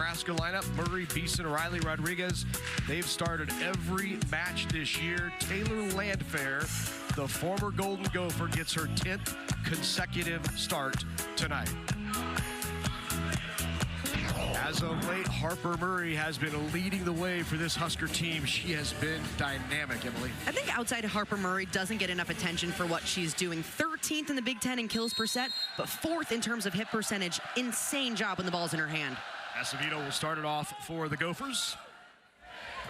Nebraska lineup. Murray, Beeson, Riley, Rodriguez. They've started every match this year. Taylor Landfair, the former Golden Gopher, gets her 10th consecutive start tonight. As of late, Harper Murray has been leading the way for this Husker team. She has been dynamic, Emily. I think outside of Harper Murray doesn't get enough attention for what she's doing. 13th in the Big Ten in kills per set, but 4th in terms of hit percentage. Insane job when the ball's in her hand. Acevedo will start it off for the Gophers.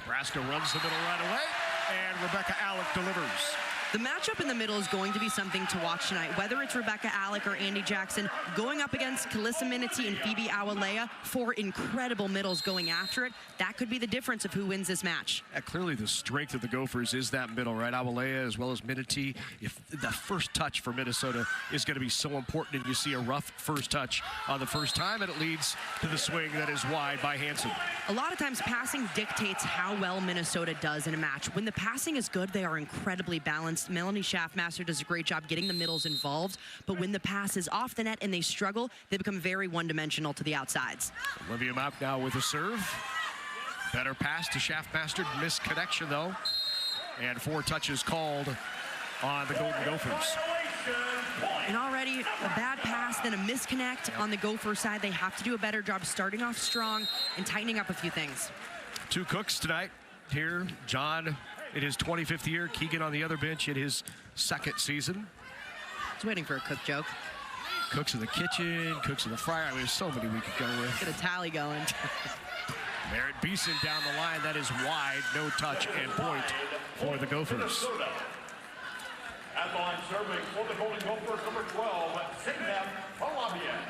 Nebraska runs the middle right away, and Rebecca Alec delivers. The matchup in the middle is going to be something to watch tonight, whether it's Rebecca Alec or Andy Jackson going up against Kalissa Minity and Phoebe Awalea, 4 incredible middles going after it. That could be the difference of who wins this match. Clearly the strength of the Gophers is that middle, right? Awalea as well as Minity. If the first touch for Minnesota is going to be so important, and you see a rough first touch on the first time, and it leads to the swing that is wide by Hansen. A lot of times passing dictates how well Minnesota does in a match. When the passing is good, they are incredibly balanced. Melanie Schaffmaster does a great job getting the middles involved, but when the pass is off the net and they struggle, they become very one-dimensional to the outsides. Olivia Mauck now with a serve. Better pass to Schaffmaster, missed connection though, and 4 touches called on the Golden Gophers. And already a bad pass, then a misconnect on the Gopher side. They have to do a better job starting off strong and tightening up a few things. 2 cooks tonight here. John in his 25th year, Keegan on the other bench in his 2nd season. I was waiting for a cook joke. Cooks in the kitchen, cooks in the fryer. I mean, there's so many we could go with. Get a tally going. Merritt Beeson down the line. That is wide. No touch and point for the Gophers. At the line serving for the Golden Gophers, number 12, Zeynep Palabiak.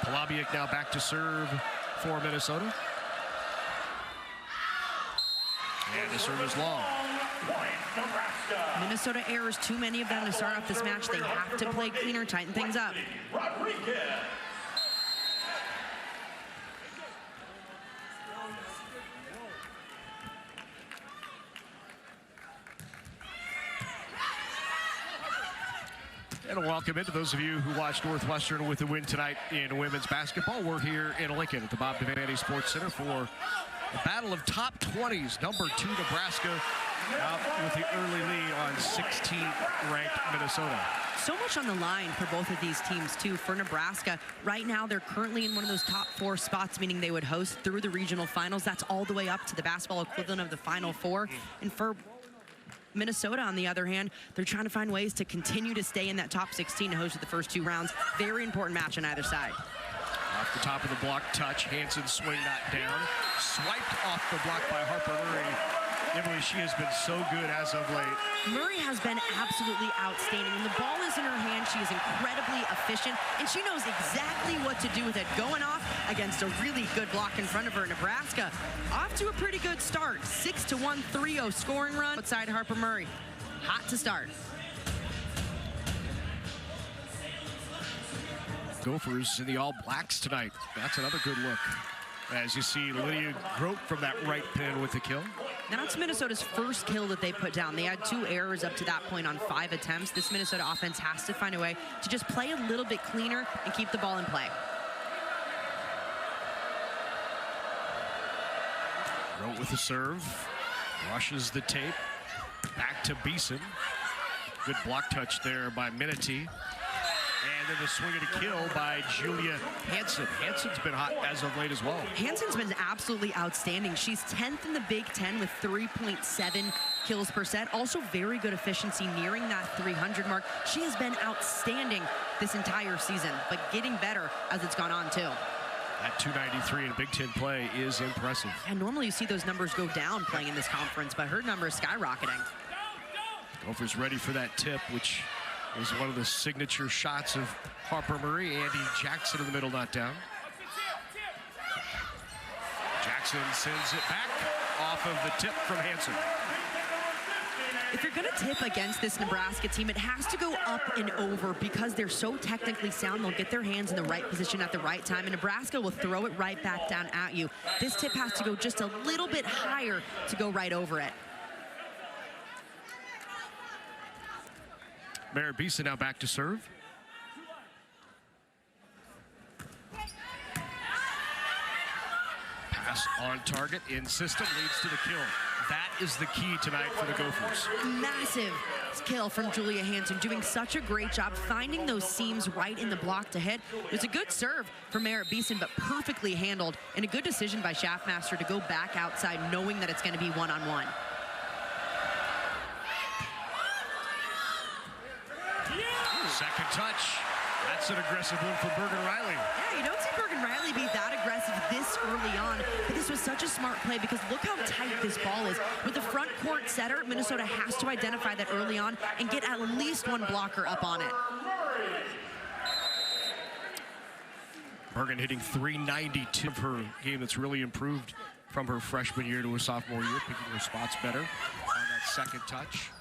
Palabiak now back to serve for Minnesota. And the serve is long. Minnesota errors, too many of them to start off this match. They have to play cleaner, tighten things up. Rodriguez. And a welcome into those of you who watched Northwestern with the win tonight in women's basketball. We're here in Lincoln at the Bob Devaney Sports Center for a battle of top 20s. Number 2 Nebraska out with the early lead on 16th ranked Minnesota. So much on the line for both of these teams too. For Nebraska, right now they're currently in one of those top 4 spots, meaning they would host through the regional finals. That's all the way up to the basketball equivalent of the Final Four. And for Minnesota, on the other hand, they're trying to find ways to continue to stay in that top 16 to host the first 2 rounds. Very important match on either side. Off the top of the block, touch. Hansen swing not down. Swiped off the block by Harper Murray. Emily, she has been so good as of late. Murray has been absolutely outstanding. When the ball is in her hand, she is incredibly efficient, and she knows exactly what to do with it. Going off against a really good block in front of her. Nebraska off to a pretty good start. 6-1 3-0 scoring run outside Harper Murray. Hot to start. Gophers in the All Blacks tonight. That's another good look. As you see, Lydia Grote from that right pin with the kill. That's Minnesota's first kill that they put down. They had 2 errors up to that point on 5 attempts. This Minnesota offense has to find a way to just play a little bit cleaner and keep the ball in play. Grote with the serve. Rushes the tape. Back to Beeson. Good block touch there by Minity. And then the swing and a kill by Julia Hansen. Hansen's been hot as of late as well. Hansen's been absolutely outstanding. She's 10th in the Big Ten with 3.7 kills per set. Also very good efficiency nearing that 300 mark. She has been outstanding this entire season, but getting better as it's gone on too. That 293 in Big Ten play is impressive. And normally you see those numbers go down playing in this conference, but her number is skyrocketing. Gophers ready for that tip, which is one of the signature shots of Harper Murray. Andy Jackson in the middle, not down. Jackson sends it back off of the tip from Hansen. If you're going to tip against this Nebraska team, it has to go up and over because they're so technically sound. They'll get their hands in the right position at the right time, and Nebraska will throw it right back down at you. This tip has to go just a little bit higher to go right over it. Merritt Beeson now back to serve. Pass on target, in system, leads to the kill. That is the key tonight for the Gophers. Massive kill from Julia Hansen, doing such a great job finding those seams right in the block to hit. It was a good serve from Merritt Beeson, but perfectly handled, and a good decision by Schaffmaster to go back outside knowing that it's going to be one-on-one. Second touch. That's an aggressive one from Bergen Riley. Yeah, you don't see Bergen Riley be that aggressive this early on, but this was such a smart play because look how tight this ball is. With the front court setter, Minnesota has to identify that early on and get at least one blocker up on it. Bergen hitting .392 of her game that's really improved from her freshman year to her sophomore year, picking her spots better on that second touch.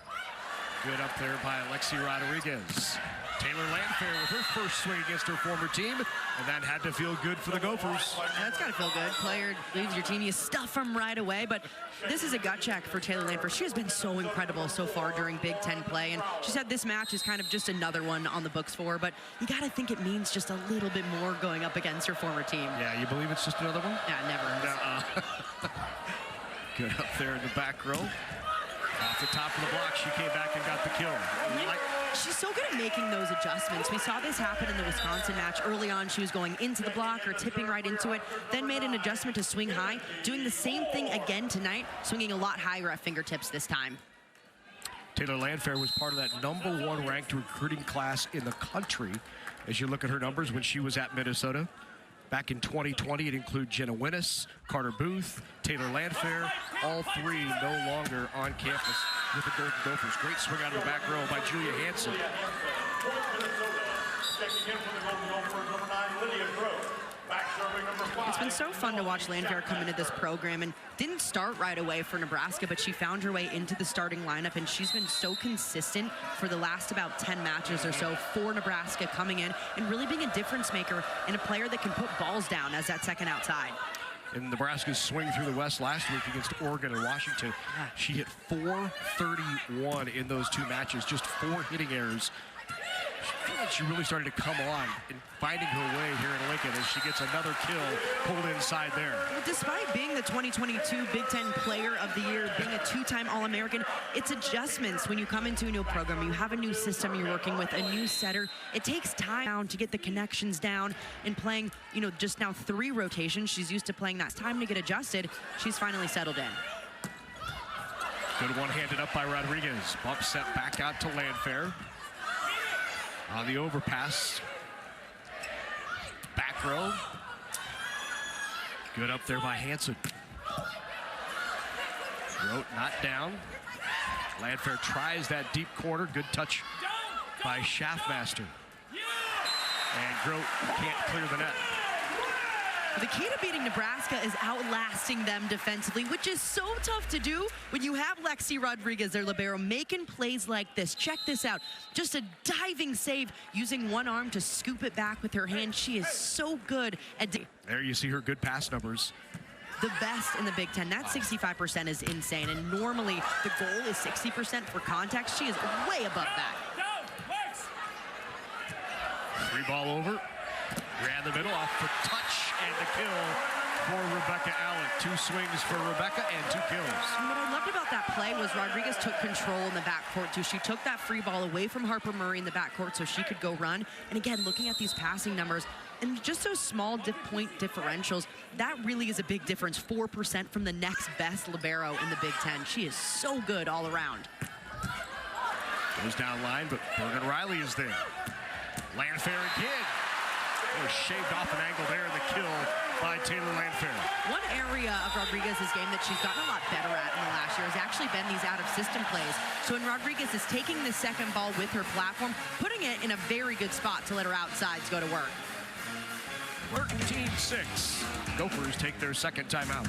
Good up there by Alexi Rodriguez. Taylor Landfair with her first swing against her former team, and that had to feel good for the Gophers. Yeah, that's got to feel good. Player leaves your team, you stuff them right away, but this is a gut check for Taylor Landfair. She has been so incredible so far during Big Ten play, and she said this match is kind of just another one on the books for her, but you got to think it means just a little bit more going up against her former team. Yeah, you believe it's just another one? Yeah, never. Good up there in the back row. Off the top of the block, she came back and got the kill. She's so good at making those adjustments. We saw this happen in the Wisconsin match. Early on, she was going into the block or tipping right into it, then made an adjustment to swing high, doing the same thing again tonight, swinging a lot higher at fingertips this time. Taylor Landfair was part of that #1 ranked recruiting class in the country. As you look at her numbers when she was at Minnesota. Back in 2020, it included Jenna Winnis, Carter Booth, Taylor Landfair, all three no longer on campus with the Golden Gophers. Great swing out of the back row by Julia Hansen. It's been so fun to watch Landfair come into this program, and didn't start right away for Nebraska, but she found her way into the starting lineup, and she's been so consistent for the last about 10 matches or so for Nebraska, coming in and really being a difference maker and a player that can put balls down as that second outside. In Nebraska's swing through the West last week against Oregon and Washington, she hit .431 in those two matches, just 4 hitting errors. I feel like she really started to come on and finding her way here in Lincoln as she gets another kill pulled inside there. Well, despite being the 2022 Big Ten Player of the Year, being a 2-time All-American, it's adjustments when you come into a new program. You have a new system you're working with, a new setter. It takes time to get the connections down, and playing, just now 3 rotations. She's used to playing that. Time to get adjusted. She's finally settled in. Good one handed up by Rodriguez. Bump set back out to Landfair. On the overpass. Back row. Good up there by Hansen. Grote not down. Landfair tries that deep corner. Good touch by Schaffmaster. And Grote can't clear the net. The key to beating Nebraska is outlasting them defensively, which is so tough to do when you have Lexi Rodriguez, their libero, making plays like this. Check this out. Just a diving save, using one arm to scoop it back with her hand. She is so good at... There you see her good pass numbers. The best in the Big Ten. That 65% is insane, and normally the goal is 60% for contact. She is way above that. 3 ball over. Ran the middle off the touch and the kill for Rebecca Allen. 2 swings for Rebecca and 2 kills. And what I loved about that play was Rodriguez took control in the backcourt too. She took that free ball away from Harper Murray in the backcourt so she could go run. And again, looking at these passing numbers and just those small point differentials, that really is a big difference. 4% from the next best libero in the Big Ten. She is so good all around. Goes down line, but Bergen Riley is there. Landfair again. Was shaved off an angle there in the kill by Taylor Landfair. One area of Rodriguez's game that she's gotten a lot better at in the last year has actually been these out-of-system plays. So when Rodriguez is taking the second ball with her platform, putting it in a very good spot to let her outsides go to work. 13-6. Gophers take their second timeout.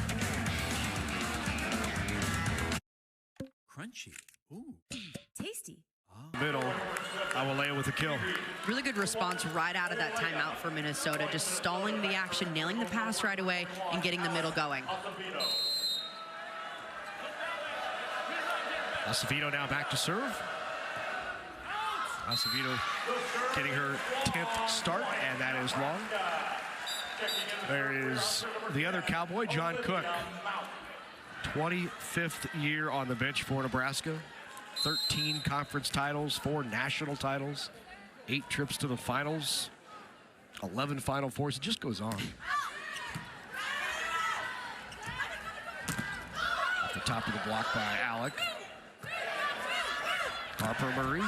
Crunchy. Ooh. Tasty. Middle, Awalea with a kill. Really good response right out of that timeout for Minnesota, just stalling the action, nailing the pass right away, and getting the middle going. Acevedo now back to serve. Acevedo getting her 10th start, and that is long. There is the other Cowboy, John Cook. 25th year on the bench for Nebraska. 13 conference titles, 4 national titles, 8 trips to the finals, 11 Final Fours. It just goes on. At the top of the block by Alec. Harper Murray.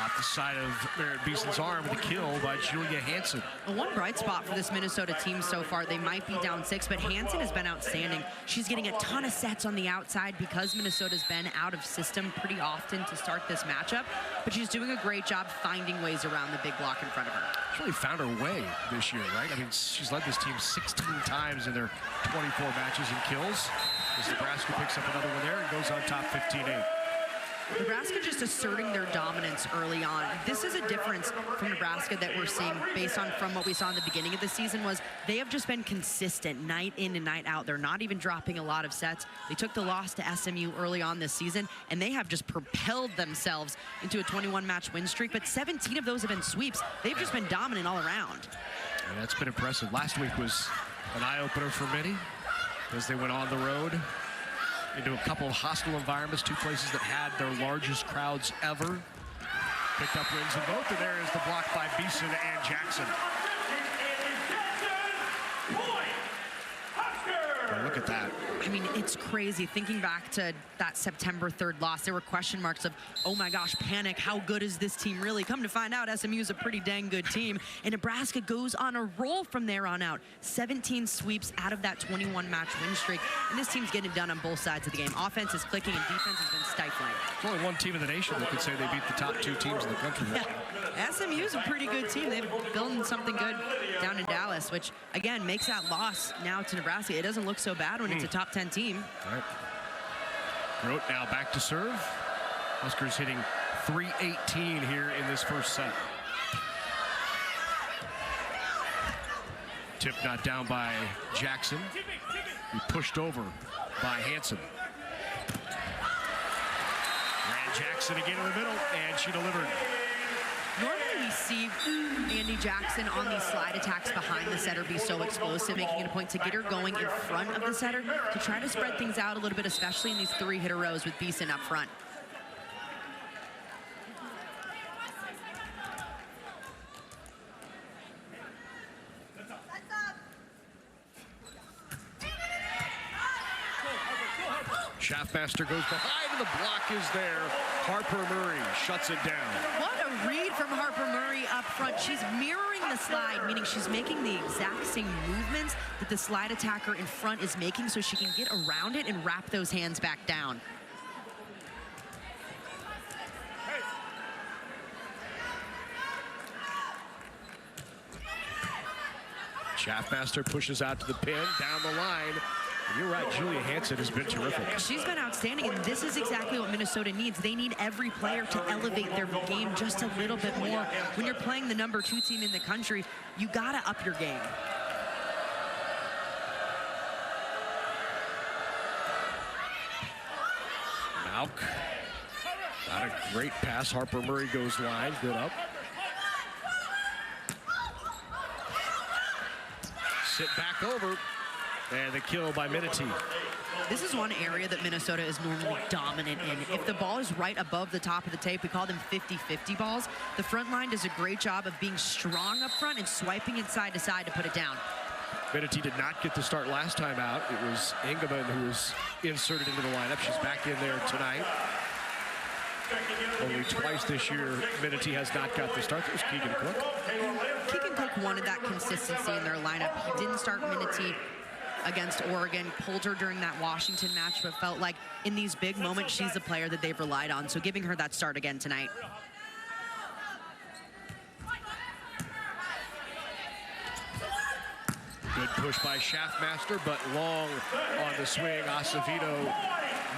Off the side of Merritt Beeson's arm with a kill by Julia Hansen. Well, one bright spot for this Minnesota team so far, they might be down 6, but Hansen has been outstanding. She's getting a ton of sets on the outside because Minnesota's been out of system pretty often to start this matchup, but she's doing a great job finding ways around the big block in front of her. She's really found her way this year, right? I mean, she's led this team 16 times in their 24 matches and kills. As Nebraska picks up another one there and goes on top 15-8. Nebraska just asserting their dominance early on. This is a difference from Nebraska that we're seeing based on from what we saw in the beginning of the season was they have just been consistent night in and night out. They're not even dropping a lot of sets. They took the loss to SMU early on this season, and they have just propelled themselves into a 21-match win streak, but 17 of those have been sweeps. They've just been dominant all around. And that's been impressive. Last week was an eye-opener for many as they went on the road into a couple of hostile environments, 2 places that had their largest crowds ever. Picked up wins in both, and there is the block by Beeson and Jackson. Oh, look at that. I mean, it's crazy. Thinking back to that September 3rd loss, there were question marks of, oh my gosh, panic, how good is this team really? Come to find out, SMU is a pretty dang good team. And Nebraska goes on a roll from there on out. 17 sweeps out of that 21-match win streak. And this team's getting it done on both sides of the game. Offense is clicking and defense has been stifling. There's only one team in the nation that could say they beat the top 2 teams in the country. Yeah. SMU's a pretty good team. They've built something good down in Dallas, which, again, makes that loss now to Nebraska. It doesn't look so bad when it's a top 10 team. All right. Grote now back to serve. Huskers hitting .318 here in this first set. Tip not down by Jackson. He pushed over by Hansen. Ran Jackson again in the middle, and she delivered. Normally we see Andy Jackson on these slide attacks behind the setter be so explosive, making it a point to get her going in front of the setter to try to spread things out a little bit, especially in these 3-hitter rows with Beeson up front. Schaffmaster goes behind, and the block is there. Harper Murray shuts it down. What a read from Harper Murray up front. She's mirroring the slide, meaning she's making the exact same movements that the slide attacker in front is making so she can get around it and wrap those hands back down. Schaffmaster pushes out to the pin, down the line. And you're right, Julia Hansen has been terrific. She's been outstanding, and this is exactly what Minnesota needs. They need every player to elevate their game just a little bit more. When you're playing the #2 team in the country, you gotta up your game. Malk. Not a great pass. Harper Murray goes line, good up. Sit back over. And the kill by Minity. This is one area that Minnesota is normally dominant in. If the ball is right above the top of the tape, we call them 50-50 balls. The front line does a great job of being strong up front and swiping it side to side to put it down. Minity did not get the start last time out. It was Engelman who was inserted into the lineup. She's back in there tonight. Only twice this year, Minity has not got the start. That was Keegan Cook. Keegan Cook wanted that consistency in their lineup. He didn't start Minity against Oregon, pulled her during that Washington match, but felt like in these big moments, she's the player that they've relied on. So giving her that start again tonight. Good push by Schaffmaster, but long on the swing. Acevedo,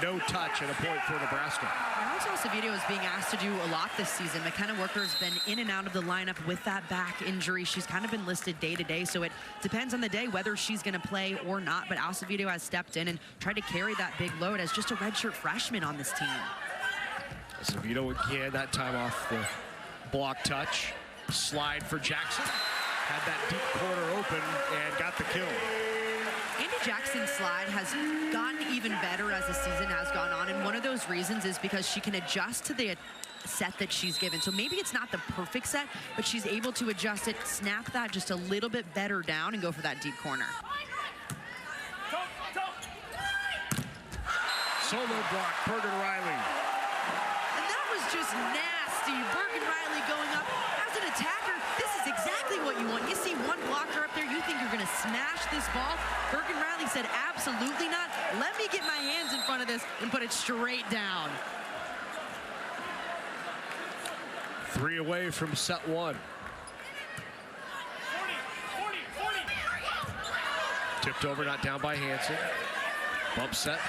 no touch, and a point for Nebraska. Alex Acevedo is being asked to do a lot this season. McKenna Worker's been in and out of the lineup with that back injury. She's kind of been listed day to day, so it depends on the day whether she's going to play or not. But Acevedo has stepped in and tried to carry that big load as just a redshirt freshman on this team. Acevedo again, that time off the Block touch. Slide for Jackson. Had that deep corner open and got the kill. Andy Jackson's slide has gotten even better as the season has gone on, and one of those reasons is because she can adjust to the set that she's given. So maybe it's not the perfect set, but she's able to adjust it, snap that just a little bit better down, and go for that deep corner. Solo block, Bergen Riley. And that was just nasty. Bergen Riley going up as an attacker. This is exactly what you want. You see one blocker up there, you think you're going to smash this ball. Bergen Riley said, absolutely not. Let me get my hands in front of this and put it straight down. 3 away from set 1. 40. Tipped over, not down by Hansen. Bump set.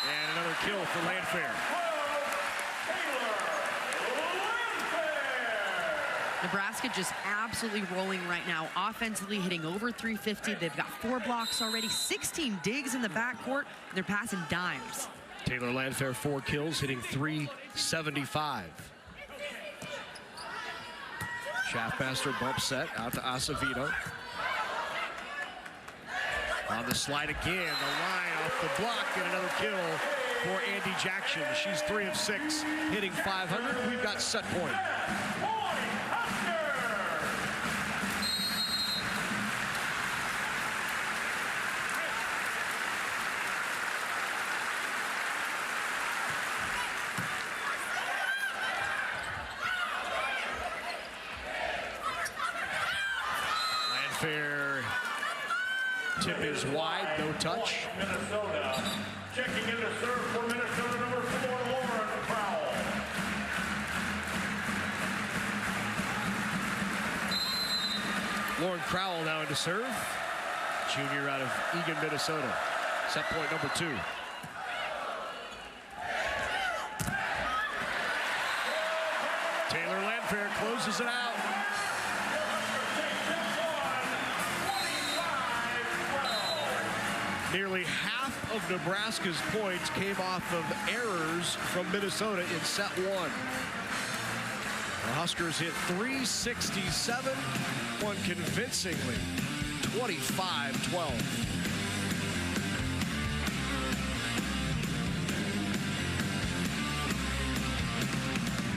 And another kill for Landfair. Nebraska just absolutely rolling right now. Offensively hitting over 350. They've got 4 blocks already, 16 digs in the backcourt. They're passing dimes. Taylor Landfair, 4 kills, hitting 375. Schaffmaster bump set out to Acevedo. On the slide again, the line off the block, and another kill for Andy Jackson. She's 3 of 6, hitting 500. We've got set point. Landfair tip is wide, no touch. Minnesota. Checking in to serve for Minnesota, number 4, Lauren Crowell. Lauren Crowell now into serve. Junior out of Eagan, Minnesota. Set point number 2. Taylor Landfair closes it out. Nearly half of Nebraska's points came off of errors from Minnesota in set 1. The Huskers hit 367, won convincingly, 25-12.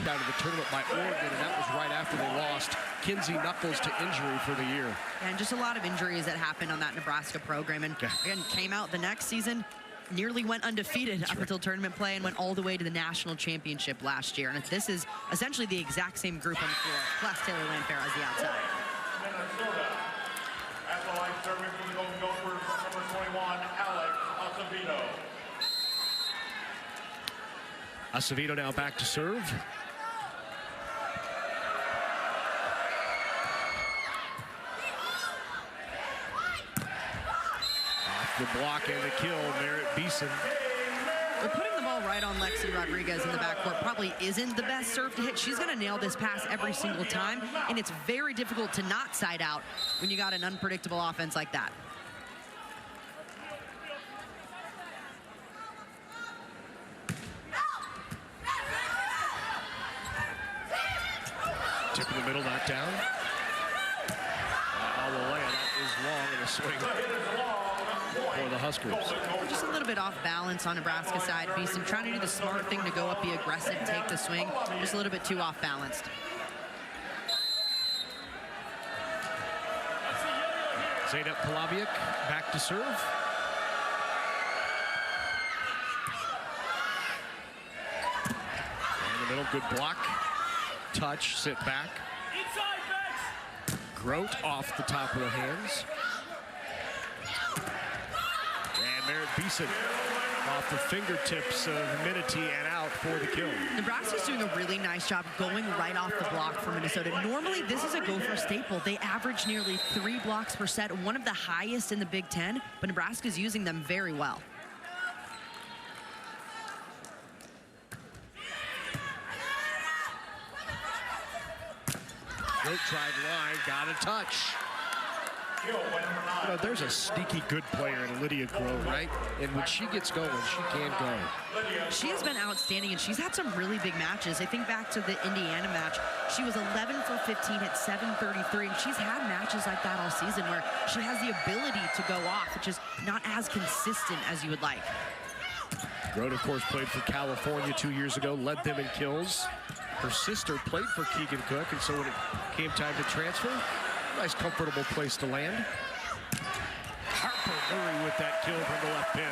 Out of the tournament by Oregon, and that was right after they lost Kinsey Knuckles to injury for the year. And just a lot of injuries that happened on that Nebraska program. And again, came out the next season, nearly went undefeated up until tournament play and went all the way to the national championship last year. And this is essentially the exact same group on the floor, plus Taylor Landfair as the outside. Minnesota. At the line serving for the Golden Gophers, number 21, Alex Acevedo. Acevedo now back to serve. The block and the kill, Merritt Beeson. They're putting the ball right on Lexi Rodriguez in the backcourt. Probably isn't the best serve to hit. She's going to nail this pass every single time, and it's very difficult to not side out when you got an unpredictable offense like that. Tip in the middle, not down. Awolaya is long in a swing for the Huskers. Just a little bit off balance on Nebraska's side. Beeson trying to do the smart thing to go up, be aggressive, take the swing. Just a little bit too off balanced. Zeynep Palabiak back to serve. In the middle, good block. Touch, sit back. Grote off the top of the hands. And Merritt Beeson off the fingertips of Minity and out for the kill. Nebraska's doing a really nice job going right off the block for Minnesota. Normally, this is a Gopher staple. They average nearly 3 blocks per set, one of the highest in the Big Ten, but Nebraska's using them very well. Grote drive line, got a touch. You know, there's a sneaky good player in Lydia Grove, right? And when she gets going, she can go. She has been outstanding, and she's had some really big matches. I think back to the Indiana match. She was 11 for 15 at 7:33, and she's had matches like that all season where she has the ability to go off, which is not as consistent as you would like. Grove, of course, played for California 2 years ago, led them in kills. Her sister played for Keegan Cook, and so when it came time to transfer, nice, comfortable place to land. Harper Murray with that kill from the left pin.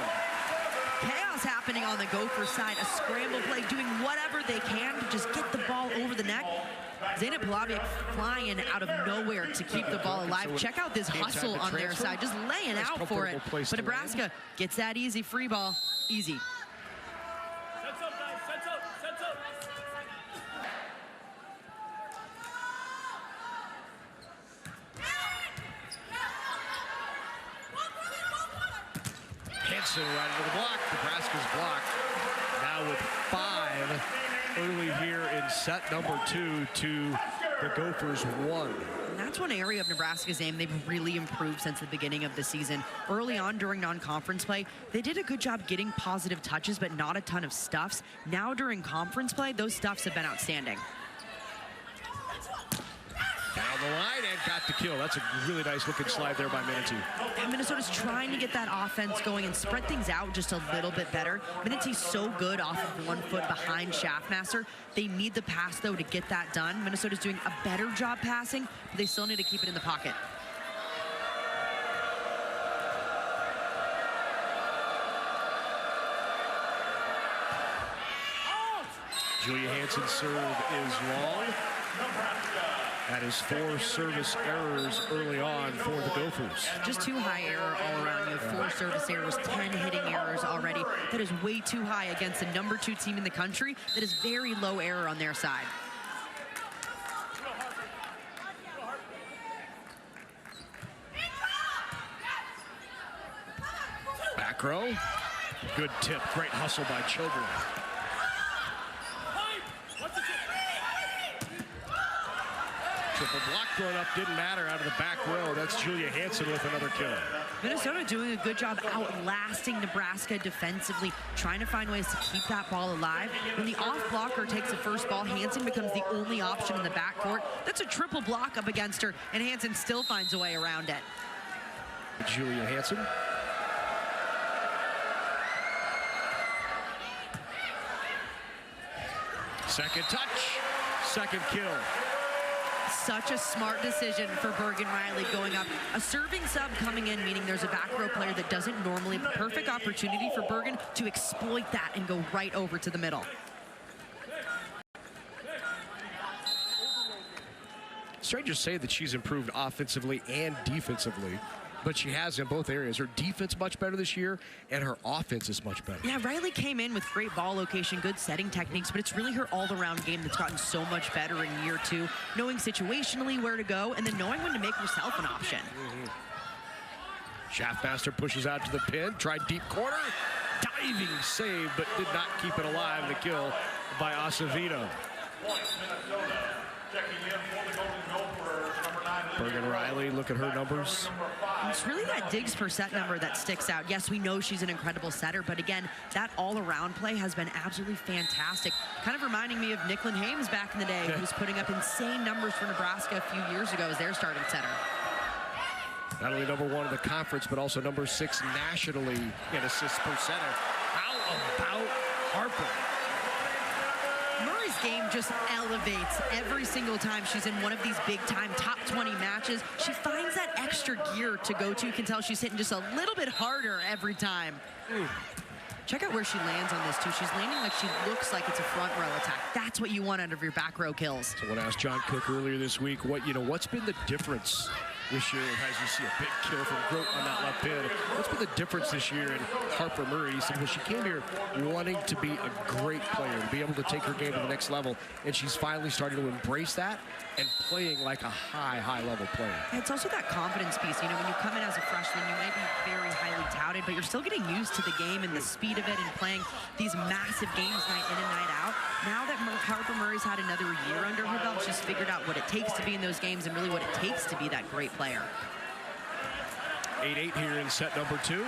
Chaos happening on the Gopher side. A scramble play, doing whatever they can to just get the ball over the net. Zeynep Polabiak flying out of nowhere to keep the ball alive. Check out this hustle on their side, just laying out for it. But Nebraska gets that easy free ball. Easy. Hanson right into the block. Nebraska's block. Now with 5 early here in set number 2 to the Gophers 1. And that's one area of Nebraska's game they've really improved since the beginning of the season. Early on during non-conference play, they did a good job getting positive touches, but not a ton of stuffs. Now during conference play, those stuffs have been outstanding. Down the line and got the kill. That's a really nice looking slide there by Minity. And Minnesota's trying to get that offense going and spread things out just a little bit better. Minity's so good off of 1 foot behind Schaffmaster. They need the pass, though, to get that done. Minnesota's doing a better job passing, but they still need to keep it in the pocket. Julia Hansen's serve is long. That is 4 service errors early on for the Gophers. Just too high error all around. You have 4 service errors, 10 hitting errors already. That is way too high against the number 2 team in the country. That is very low error on their side. Back row. Good tip. Great hustle by Children. Triple block thrown up, didn't matter out of the back row. That's Julia Hansen with another kill. Minnesota doing a good job outlasting Nebraska defensively, trying to find ways to keep that ball alive. When the off blocker takes the first ball, Hansen becomes the only option in the backcourt. That's a triple block up against her, and Hansen still finds a way around it. Julia Hansen. Second touch, second kill. Such a smart decision for Bergen Riley going up. A serving sub coming in, meaning there's a back row player that doesn't normally. Perfect opportunity for Bergen to exploit that and go right over to the middle. Strangers say that she's improved offensively and defensively, but she has in both areas. Her defense much better this year, and her offense is much better. Yeah, Riley came in with great ball location, good setting techniques, but it's really her all-around game that's gotten so much better in year 2, knowing situationally where to go, and then knowing when to make herself an option. Schaffmaster pushes out to the pin, tried deep corner, diving save, but did not keep it alive. The kill by Acevedo. Bergen Riley, look at her numbers. It's really that digs per set number that sticks out. Yes, we know she's an incredible setter, but again, that all-around play has been absolutely fantastic. Kind of reminding me of Nicklin Hames back in the day, who was putting up insane numbers for Nebraska a few years ago as their starting setter. Not only number 1 in the conference, but also number 6 nationally in assists per setter. How about Harper? Murray's game just elevates every single time she's in one of these big-time top 20 matches. She finds that extra gear to go to. You can tell she's hitting just a little bit harder every time. Check out where she lands on this, too. She's landing like she looks like it's a front row attack. That's what you want out of your back row kills. So when I asked John Cook earlier this week, what's been the difference this year as you see a big kill from Grote on that left pin? What's been the difference this year in Harper Murray? He said, well, she came here wanting to be a great player, to be able to take her game to the next level, and she's finally starting to embrace that and playing like a high-level player. It's also that confidence piece. You know, when you come in as a freshman, you might be very highly touted, but you're still getting used to the game and the speed of it and playing these massive games night in and night out. Now that Harper Murray's had another year under her belt, she's figured out what it takes to be in those games and really what it takes to be that great player. 8-8 here in set number 2.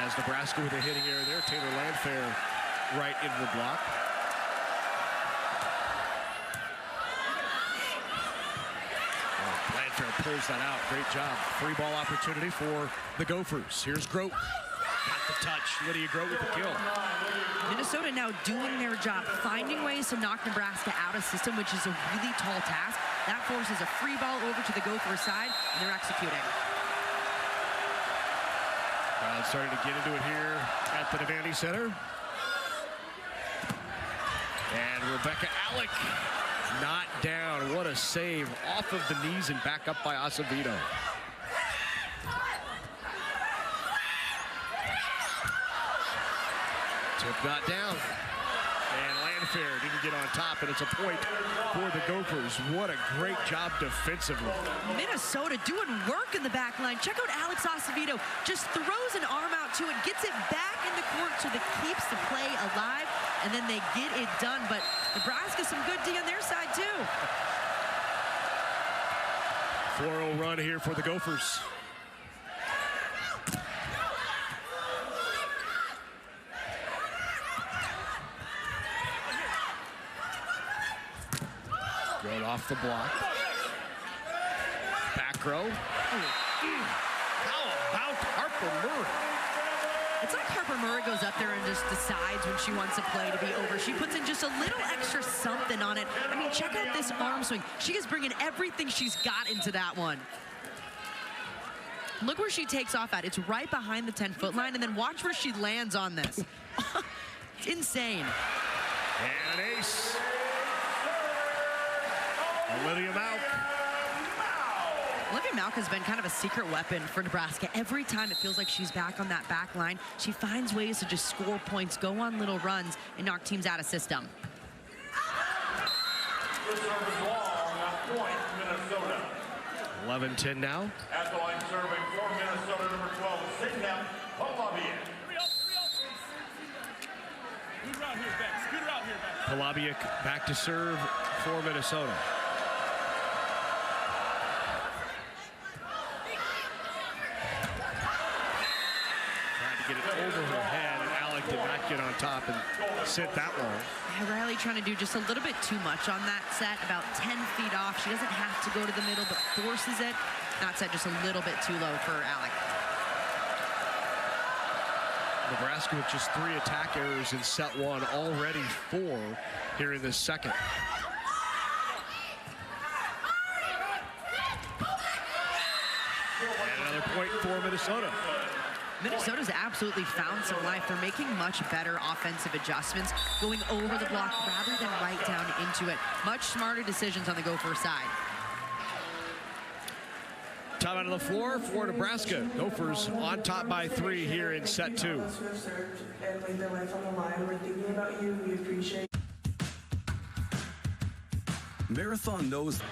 As Nebraska with a hitting error there. Taylor Landfair right into the block. Landfair pulls that out. Great job. Free ball opportunity for the Gophers. Here's Grote. Got the touch. Lydia Grote with the kill. Minnesota now doing their job, finding ways to knock Nebraska out of system, which is a really tall task. That forces a free ball over to the Gopher side, and they're executing. Crowd starting to get into it here at the Devaney Center. And Rebecca Alec not down. What a save off of the knees and back up by Acevedo. Tip not down. And Landfair didn't get on top, and it's a point for the Gophers. What a great job defensively. Minnesota doing work in the back line. Check out Alex Acevedo. Just throws an arm out to it, gets it back in the court so that keeps the play alive, and then they get it done. But Nebraska, some good D on their side, too. 4-0 run here for the Gophers. Going off the block. Back row. How about Harper Murray? It's like Harper Murray goes up there and just decides when she wants a play to be over. She puts in just a little extra something on it. I mean, check out this arm swing. She is bringing everything she's got into that one. Look where she takes off at. It's right behind the 10-foot line, and then watch where she lands on this. It's insane. And an ace. Olivia Mauk. Olivia Mauk has been kind of a secret weapon for Nebraska. Every time it feels like she's back on that back line, she finds ways to just score points, go on little runs, and knock teams out of system. The service long, point, Minnesota. 11-10 now. At the line serving for Minnesota, number 12, Signet Polabian. Polabiak back to serve for Minnesota. Get it over her head, and Alec did not get on top and sit that long. Riley trying to do just a little bit too much on that set, about 10 feet off. She doesn't have to go to the middle, but forces it. That set just a little bit too low for Alec. Nebraska with just 3 attack errors in set 1, already 4 here in this second. And another point for Minnesota. Minnesota's absolutely found some life. They're making much better offensive adjustments, going over the block rather than right down into it. Much smarter decisions on the Gopher side. Time out of the floor for Nebraska. Gophers on top by 3 here in set 2. And lay their life on the line. We're thinking about you. We appreciate Marathon knows.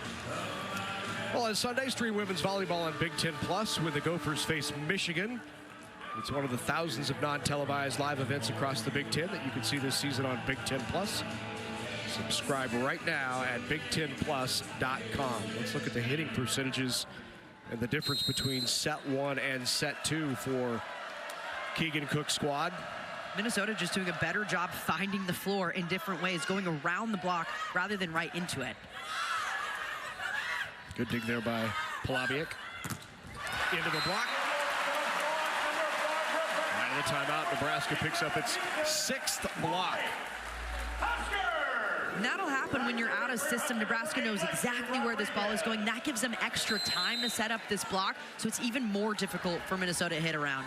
Well, on Sunday, stream women's volleyball on Big Ten Plus when the Gophers face Michigan. It's one of the thousands of non-televised live events across the Big Ten that you can see this season on Big Ten Plus. Subscribe right now at BigTenPlus.com. Let's look at the hitting percentages and the difference between set 1 and set 2 for Keegan Cook's squad. Minnesota just doing a better job finding the floor in different ways, going around the block rather than right into it. Good dig there by Polabiak. Into the block. Out of the timeout, Nebraska picks up its 6th block. And that'll happen when you're out of system. Nebraska knows exactly where this ball is going. That gives them extra time to set up this block, so it's even more difficult for Minnesota to hit around.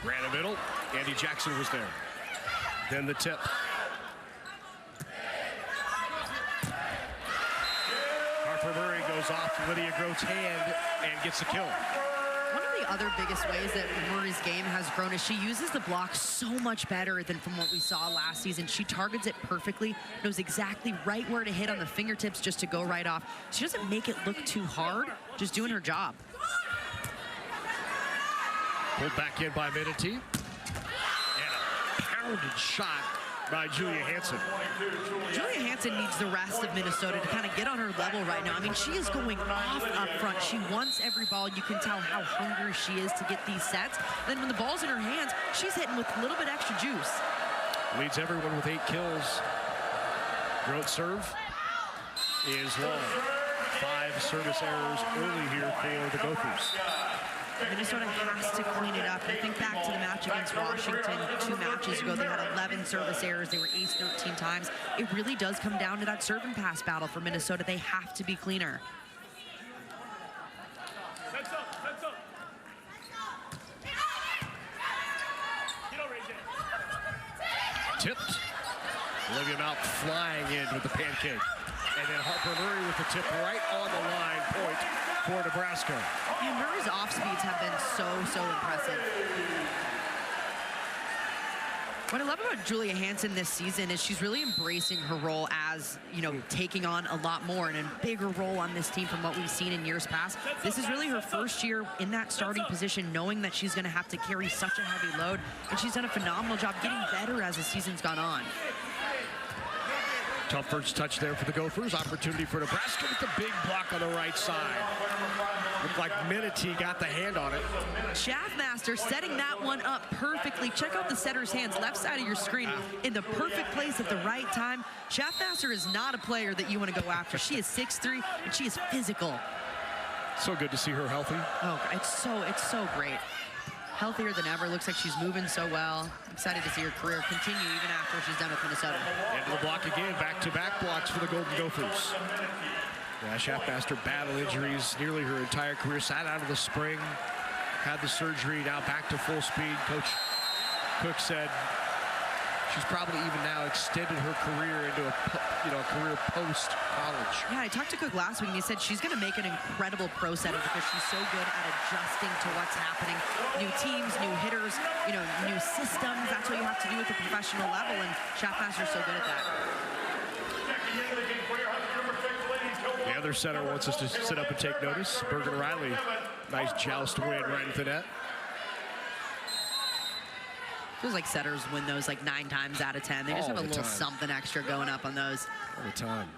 Ran a middle. Andy Jackson was there. Then the tip. Harper Murray goes off Lydia Grote's hand and gets the kill. One of the other biggest ways that Murray's game has grown is she uses the block so much better than from what we saw last season. She targets it perfectly, knows exactly right where to hit on the fingertips just to go right off. She doesn't make it look too hard, just doing her job. Pulled back in by Minity. And a pounded shot by Julia Hansen. Julia Hansen needs the rest of Minnesota to kind of get on her level right now. I mean, she is going off up front. She wants every ball. You can tell how hungry she is to get these sets. Then when the ball's in her hands, she's hitting with a little bit extra juice. Leads everyone with 8 kills. Groat serve is long. 5 service errors early here for the Gophers. Minnesota has to clean it up. I think back to the match against Washington 2 matches ago. They had 11 service errors. They were aced 13 times. It really does come down to that serve and pass battle for Minnesota. They have to be cleaner. Tipped. Olivia Mount flying in with the pancake. And then Harper Murray with the tip right on the line. Point for Nebraska. And Murray's off speeds have been so impressive. What I love about Julia Hansen this season is she's really embracing her role as, you know, taking on a lot more and a bigger role on this team from what we've seen in years past. This is really her first year in that starting position, knowing that she's going to have to carry such a heavy load. And she's done a phenomenal job getting better as the season's gone on. Tough first touch there for the Gophers. Opportunity for Nebraska with the big block on the right side. Looked like Minity got the hand on it. Schaffmaster setting that one up perfectly. Check out the setter's hands, left side of your screen, in the perfect place at the right time. Schaffmaster is not a player that you want to go after. She is 6'3", and she is physical. So good to see her healthy. Oh, it's so great. Healthier than ever. Looks like she's moving so well. Excited to see her career continue even after she's done with Minnesota. Into the block again. Back-to-back blocks for the Golden Gophers. Yeah, Schaffmaster battle injuries nearly her entire career. Sat out of the spring. Had the surgery. Now back to full speed. Coach Cook said she's probably even now extended her career into a career post-college. Yeah, I talked to Cook last week, and he said she's going to make an incredible pro setter because she's so good at adjusting to what's happening. New teams, new hitters, new systems. That's what you have to do at the professional level, and Schaffmaster's so good at that. The other center wants us to sit up and take notice. Bergen Riley, nice joust win right at the net. Feels like setters win those like 9 times out of 10. They just have a little something extra going up on those. All the time.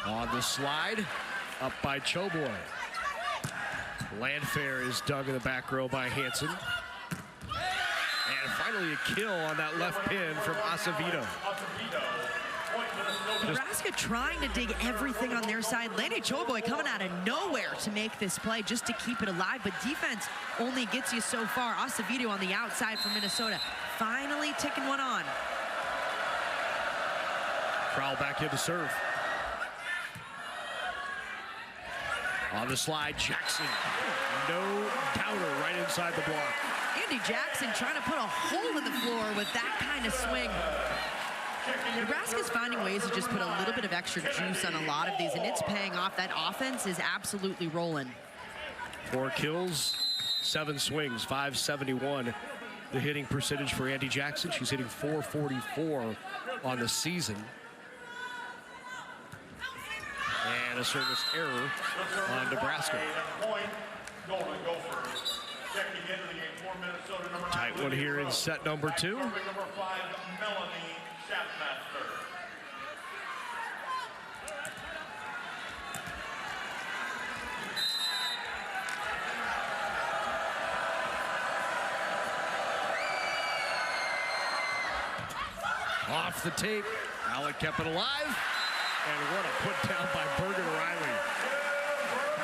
On the slide, up by Choboy. Landfair is dug in the back row by Hansen. And finally a kill on that left pin from Acevedo. Nebraska trying to dig everything on their side. Lady Choboy coming out of nowhere to make this play just to keep it alive, but defense only gets you so far. Acevedo on the outside for Minnesota, finally ticking one on. Crowell back in to serve. On the slide, Jackson. No doubter right inside the block. Andy Jackson trying to put a hole in the floor with that kind of swing. Nebraska's finding ways to just put a little bit of extra juice on a lot of these, and it's paying off. That offense is absolutely rolling. 4 kills, 7 swings, 571. The hitting percentage for Andy Jackson. She's hitting .444 on the season. And a service error on Nebraska. Tight one here in set number 2. Off the tape, Alec kept it alive, and what a put down by Bergen Riley.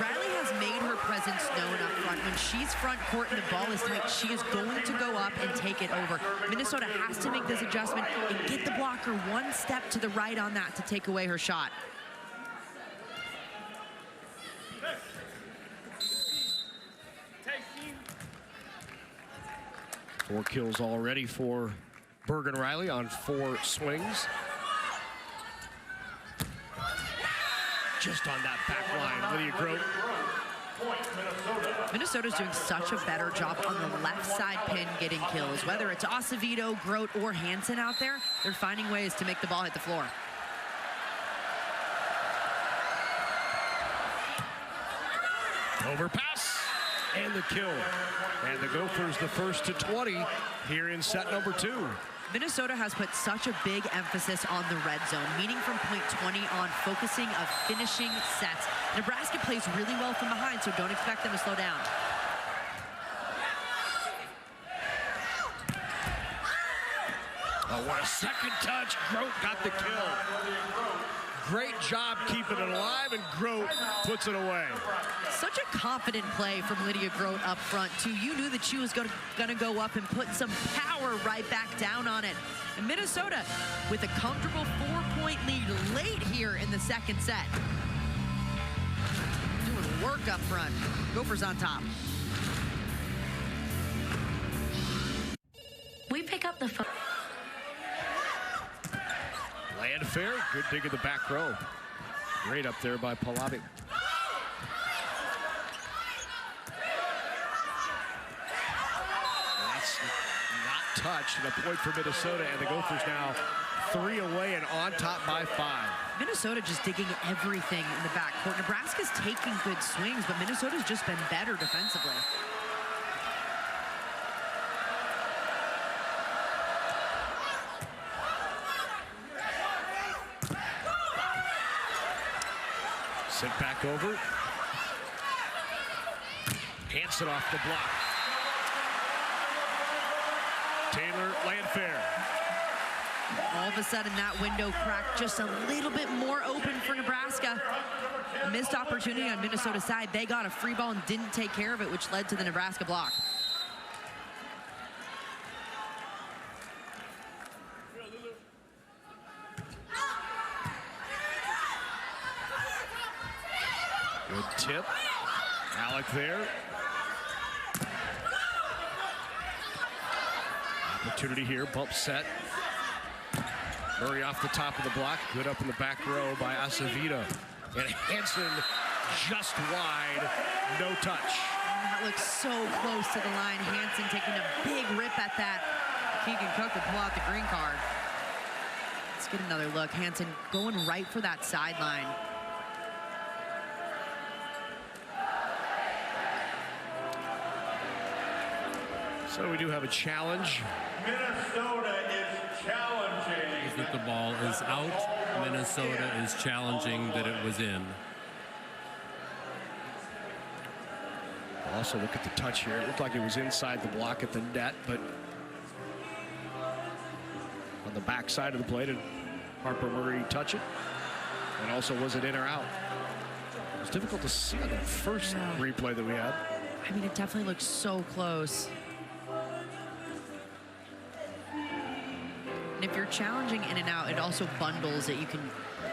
Riley has made her presence known up front. When she's front court and the ball is tight, she is going to go up and take it over. Minnesota has to make this adjustment and get the blocker one step to the right on that to take away her shot. Four kills already for Bergen Riley on 4 swings. Just on that back line, Lydia Grote. Minnesota's doing such a better job on the left side pin getting kills. Whether it's Acevedo, Grote, or Hansen out there, they're finding ways to make the ball hit the floor. Overpass. and the kill. And the Gophers the first to 20 here in set number 2. Minnesota has put such a big emphasis on the red zone, meaning from point 20 on focusing of finishing sets. Nebraska plays really well from behind, so don't expect them to slow down. Oh, what a second touch. Grote got the kill. Great job keeping it alive, and Grote puts it away. Such a confident play from Lydia Grote up front, too. You knew that she was going to go up and put some power right back down on it. And Minnesota with a comfortable 4-point lead late here in the second set. Doing work up front. Gophers on top. We pick up the phone. Landfair, good dig in the back row. Great up there by Pahlavi. That's not touched, and a point for Minnesota, and the Gophers now 3 away and on top by 5. Minnesota just digging everything in the backcourt. Nebraska's taking good swings, but Minnesota's just been better defensively. Sent back over. Hanson off the block. Taylor Landfair. All of a sudden, that window cracked just a little bit more open for Nebraska. A missed opportunity on Minnesota's side. They got a free ball and didn't take care of it, which led to the Nebraska block. Good tip. Alec there. Opportunity here, bump set. Murray off the top of the block. Good up in the back row by Acevedo. And Hanson just wide, no touch. That looks so close to the line. Hanson taking a big rip at that. Keegan Cook will pull out the green card. Let's get another look. Hanson going right for that sideline. So we do have a challenge. Minnesota is challenging. That the ball is out. Minnesota is challenging that it was in. Also look at the touch here. It looked like it was inside the block at the net, but on the back side of the plate, did Harper Murray touch it? And also, was it in or out? It was difficult to see on the first replay that we had. I mean, it definitely looks so close. And if you're challenging in and out, it also bundles it. You can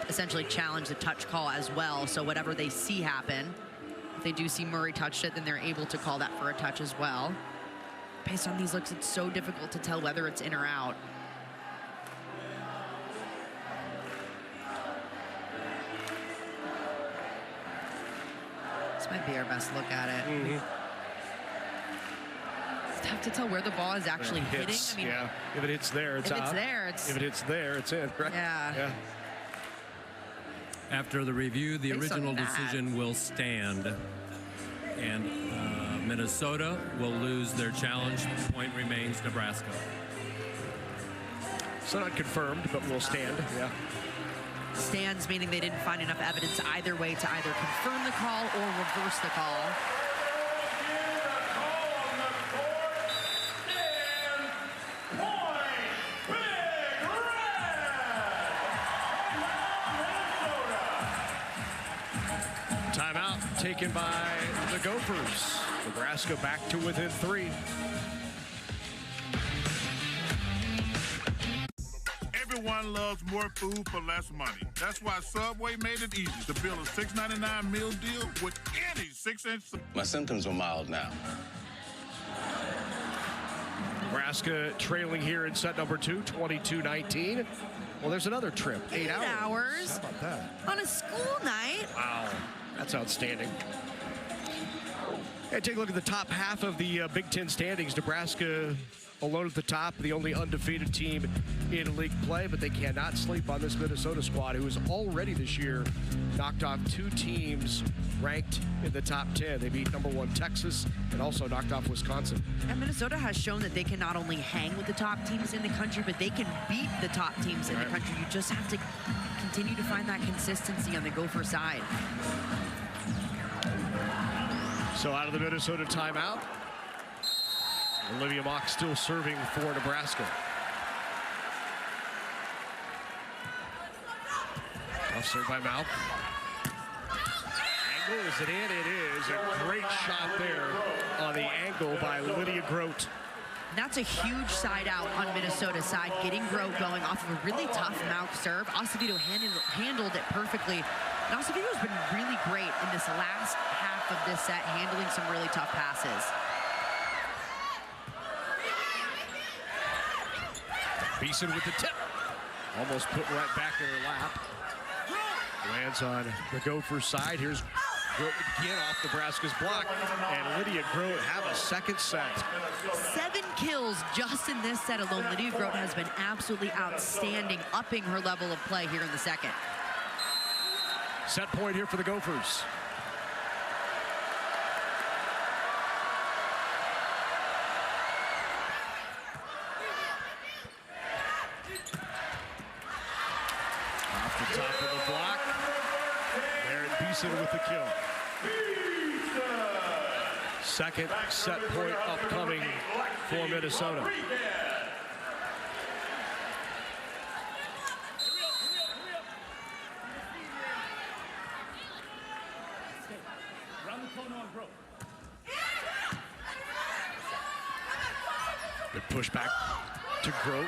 essentially challenge the touch call as well. So whatever they see happen, if they do see Murray touched it, then they're able to call that for a touch as well. Based on these looks, it's so difficult to tell whether it's in or out. This might be our best look at it. Mm-hmm. It's tough to tell where the ball is actually hitting. I mean, yeah, if it hits there, it's out. If it's there, it's... If it hits there, it's in, right? Yeah. After the review, the Based on original that. decision will stand. And Minnesota will lose their challenge. Point remains Nebraska. So not confirmed, but will stand, yeah. Stands, meaning they didn't find enough evidence either way to either confirm the call or reverse the call. Timeout taken by the Gophers. Nebraska back to within 3. Everyone loves more food for less money. That's why Subway made it easy to build a $6.99 meal deal with any 6-inch. My symptoms are mild now. Nebraska trailing here in set number 2, 22-19. Well, there's another trip, 8 hours. 8 hours. How about that? On a school night. Wow, that's outstanding. And take a look at the top half of the Big Ten standings. Nebraska alone at the top, the only undefeated team in league play, but they cannot sleep on this Minnesota squad, who has already this year knocked off 2 teams ranked in the top 10. They beat number 1 Texas and also knocked off Wisconsin. And Minnesota has shown that they can not only hang with the top teams in the country, but they can beat the top teams in the country. You just have to continue to find that consistency on the Gopher side. So out of the Minnesota timeout, Olivia Mock still serving for Nebraska. Tough serve by Mouth. Angle, is it in? It is. A great shot there on the angle by Lydia Grote. That's a huge side out on Minnesota's side, getting Grote going off of a really tough Mouth serve. Acevedo handled it perfectly. And Acevedo's been really great in this last half of this set, handling some really tough passes. Beeson with the tip. Almost put right back in her lap. Lands on the Gopher side. Here's Grote again off Nebraska's block. And Lydia Grote have a second set. 7 kills just in this set alone. Lydia Grote has been absolutely outstanding, upping her level of play here in the second. Set point here for the Gophers. Off the top of the block. Aaron Beeson with the kill. Second set point upcoming for Minnesota. Good push back to Grote.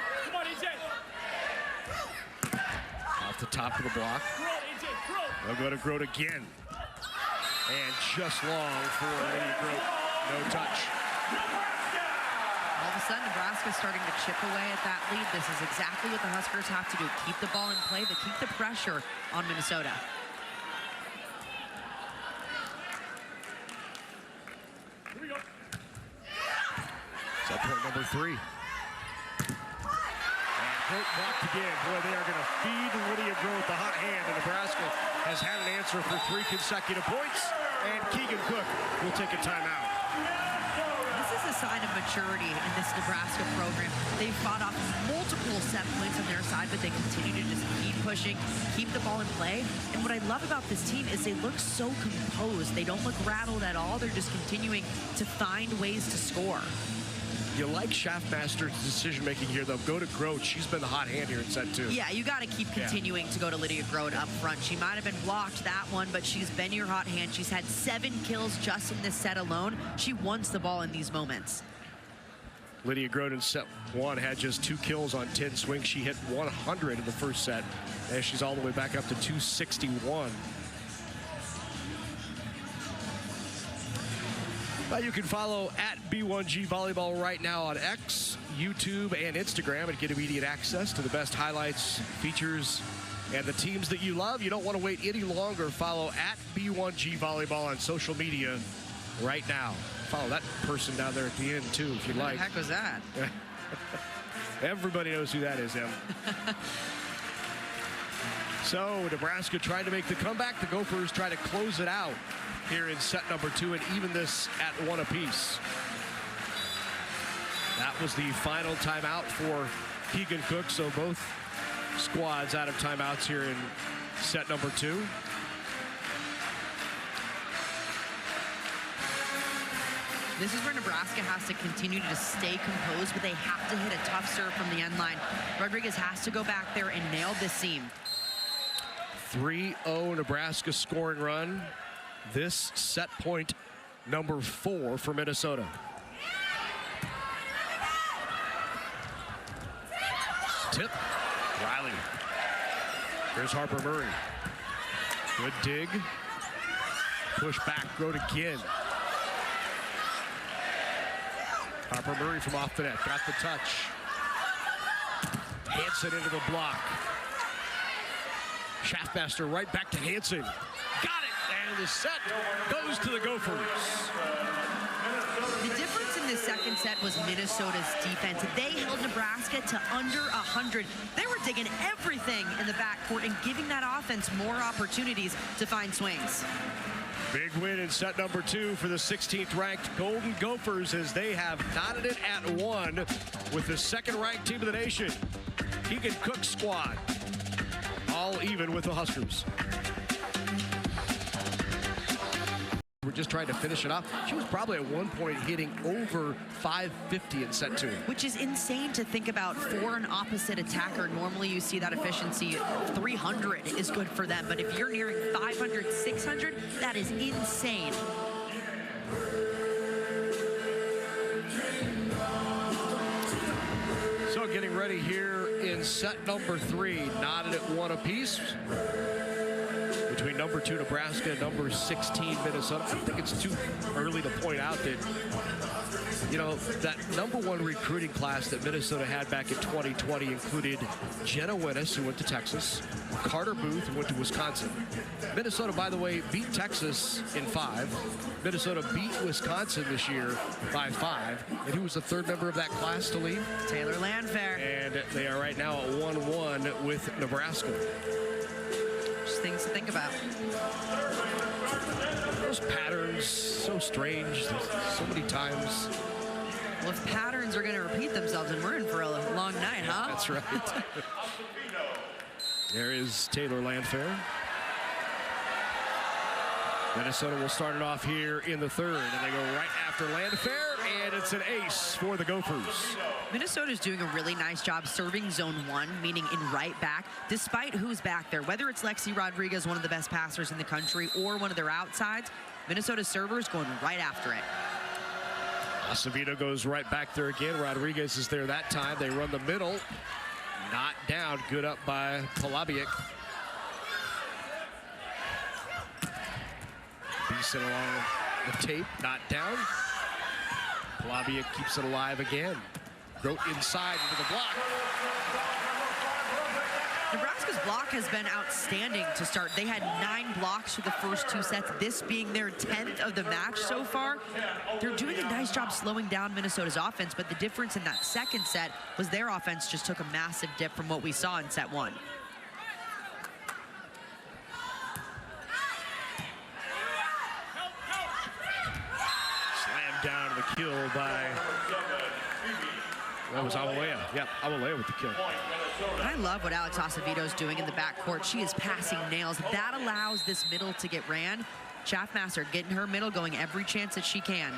Off the top of the block. They'll go to Grote again. And just long for Lydia Grote. No touch. All of a sudden, Nebraska's starting to chip away at that lead. This is exactly what the Huskers have to do. Keep the ball in play, but keep the pressure on Minnesota. Set point number 3. And Grote blocked again. Boy, they are going to feed Lydia Grote the hot hand. And Nebraska has had an answer for 3 consecutive points. And Keegan Cook will take a timeout. This is a sign of maturity in this Nebraska program. They've fought off multiple set points on their side, but they continue to just keep pushing, keep the ball in play. And what I love about this team is they look so composed. They don't look rattled at all. They're just continuing to find ways to score. You like Schaffmaster's decision-making here, though. Go to Grote. She's been the hot hand here in set 2. Yeah, you got to keep continuing to go to Lydia Grote up front. She might have been blocked that one, but she's been your hot hand. She's had 7 kills just in this set alone. She wants the ball in these moments. Lydia Grote in set 1 had just 2 kills on 10 swings. She hit 100 in the first set, and she's all the way back up to 261. Well, you can follow at B1G Volleyball right now on X, YouTube, and Instagram and get immediate access to the best highlights, features, and the teams that you love. You don't want to wait any longer. Follow at B1G Volleyball on social media right now. Follow that person down there at the end, too, if you like. What the heck was that? Everybody knows who that is, Em. So, Nebraska trying to make the comeback. The Gophers try to close it out here in set number 2 and even this at 1 apiece. That was the final timeout for Keegan Cook, so both squads out of timeouts here in set number 2. This is where Nebraska has to continue to just stay composed, but they have to hit a tough serve from the end line. Rodriguez has to go back there and nail this seam. 3-0 Nebraska scoring run. This set point number 4 for Minnesota. Tip. Riley. Here's Harper Murray. Good dig. Push back. Grote again. Harper Murray from off the net. Got the touch. Hansen into the block. Schaffmaster right back to Hansen. Got it! And the set goes to the Gophers. The difference in this second set was Minnesota's defense. They held Nebraska to under 100. They were digging everything in the backcourt and giving that offense more opportunities to find swings. Big win in set number 2 for the 16th ranked Golden Gophers as they have knotted it at 1 with the second ranked team of the nation. Keegan Cook's squad all even with the Huskers. We're just trying to finish it off. She was probably at one point hitting over 550 in set 2. Which is insane to think about for an opposite attacker. Normally you see that efficiency 300 is good for them, but if you're nearing 500, 600, that is insane. So getting ready here in set number 3, knotted at 1 apiece. Between number 2 Nebraska and number 16 Minnesota. I don't think it's too early to point out that, you know, that number 1 recruiting class that Minnesota had back in 2020 included Jenna Winnis, who went to Texas, Carter Booth, who went to Wisconsin. Minnesota, by the way, beat Texas in 5. Minnesota beat Wisconsin this year by 5. And who was the third member of that class to leave? Taylor Landfair. And they are right now at 1-1 with Nebraska. Things to think about. Those patterns, so strange, so many times. Well, if patterns are going to repeat themselves, and we're in for a long night, huh? That's right. There is Taylor Landfair. Minnesota will start it off here in the 3rd, and they go right after Landfair, and it's an ace for the Gophers. Minnesota's doing a really nice job serving zone 1, meaning in right back, despite who's back there. Whether it's Lexi Rodriguez, one of the best passers in the country, or one of their outsides, Minnesota's servers going right after it. Acevedo goes right back there again. Rodriguez is there that time. They run the middle. Not down. Good up by Polabiak. Decent along the tape. Not down. Polabiak keeps it alive again. Grote inside into the block. Nebraska's block has been outstanding to start. They had 9 blocks for the first 2 sets, this being their 10th of the match so far. They're doing a nice job slowing down Minnesota's offense, but the difference in that second set was their offense just took a massive dip from what we saw in set 1. Slammed down to the kill by... That was Awalea. Yep, Awalea with the kill. I love what Alex Acevedo's doing in the backcourt. She is passing nails. That allows this middle to get ran. Schaffmaster getting her middle going every chance that she can.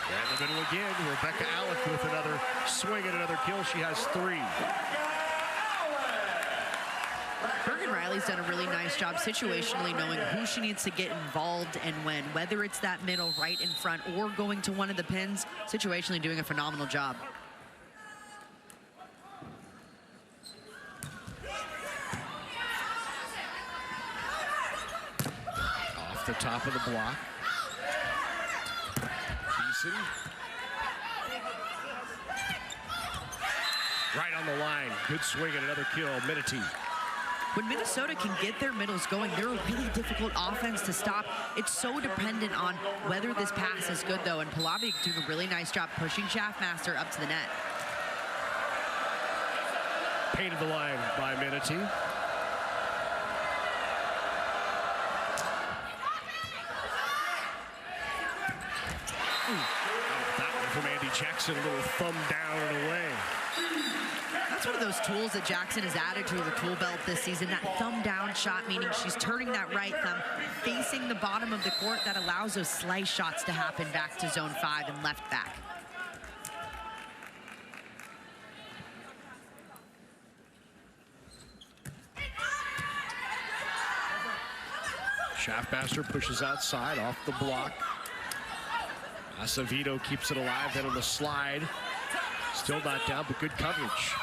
And the middle again. Rebecca Alec with another swing and another kill. She has 3. Bergen Riley's done a really nice job situationally knowing who she needs to get involved and when, whether it's that middle right in front or going to one of the pins, situationally doing a phenomenal job. Off the top of the block. Beeson. Right on the line. Good swing and another kill. Minity. When Minnesota can get their middles going, they're a really difficult offense to stop. It's so dependent on whether this pass is good, though, and Polabiak doing a really nice job pushing Schaffmaster up to the net. Painted the line by Minity. That one from Andy Jackson, a little thumb down and away. That's one of those tools that Jackson has added to her tool belt this season, that thumb down shot, meaning she's turning that right thumb, facing the bottom of the court. That allows those slice shots to happen back to zone 5 and left back. Schaffmaster pushes outside off the block. Acevedo keeps it alive, then on the slide. Still not down, but good coverage.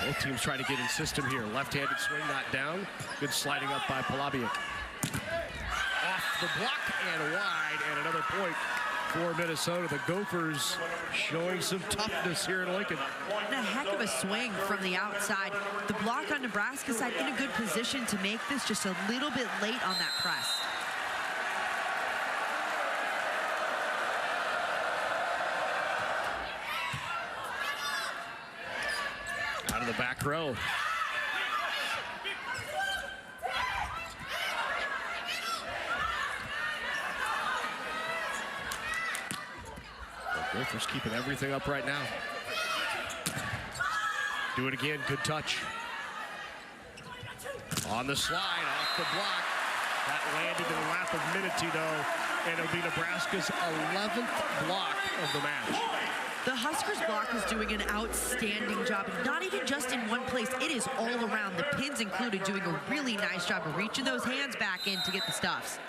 Both teams trying to get in system here. Left-handed swing, not down. Good sliding up by Polabiak. Off the block and wide, and another point for Minnesota. The Gophers showing some toughness here in Lincoln. And a heck of a swing from the outside. The block on Nebraska's side in a good position to make this, just a little bit late on that press. Out of the back row. The Gophers keeping everything up right now. Do it again, good touch. On the slide, off the block. That landed in the lap of Minutino, and it'll be Nebraska's 11th block of the match. The Huskers block is doing an outstanding job, not even just in one place, it is all around. The pins included doing a really nice job of reaching those hands back in to get the stuffs.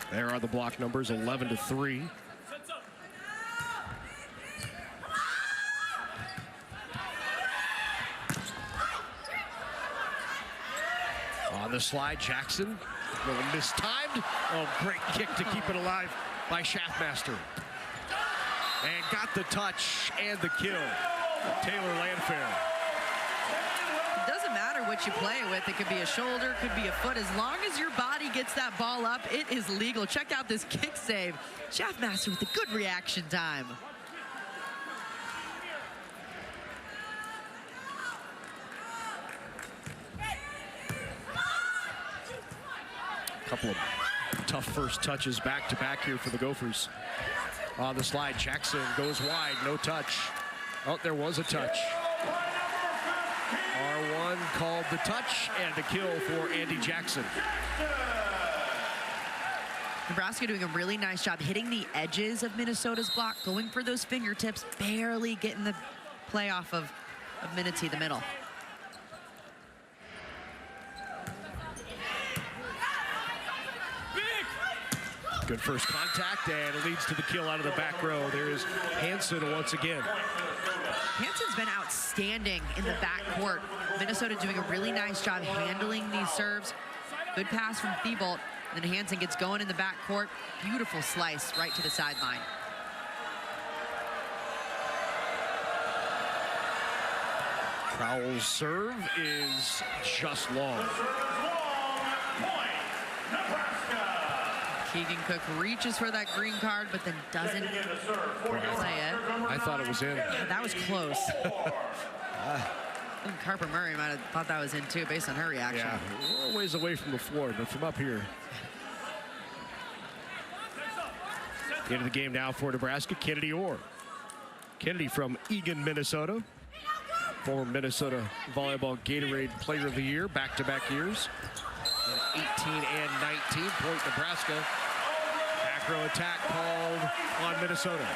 There are the block numbers, 11-3. On the slide, Jackson, a little mistimed. Oh, great kick to keep it alive by Schaffmaster. And got the touch and the kill. Taylor Landfair. It doesn't matter what you play with. It could be a shoulder, could be a foot. As long as your body gets that ball up, it is legal. Check out this kick save. Schaffmaster with a good reaction time. Couple of tough first touches back-to-back here for the Gophers. On the slide, Jackson goes wide, no touch. Oh, there was a touch. R1 called the touch and a kill for Andy Jackson. Nebraska doing a really nice job hitting the edges of Minnesota's block, going for those fingertips, barely getting the play off of Minutino, the middle. Good first contact, and it leads to the kill out of the back row. There's Hansen once again. Hansen's been outstanding in the backcourt. Minnesota doing a really nice job handling these serves. Good pass from Thibault, and then Hansen gets going in the backcourt. Beautiful slice right to the sideline. Crowell's serve is just long. Keegan Cook reaches for that green card, but then doesn't play it. I thought it was in. Yeah, that was close. I think Carper Murray might have thought that was in too, based on her reaction. Yeah, a little ways away from the floor, but from up here. Into the game now for Nebraska, Kennedy Orr. Kennedy from Eagan, Minnesota. Former Minnesota Volleyball Gatorade Player of the Year, back-to-back years. In 18 and 19, point Nebraska. Back row attack called on Minnesota.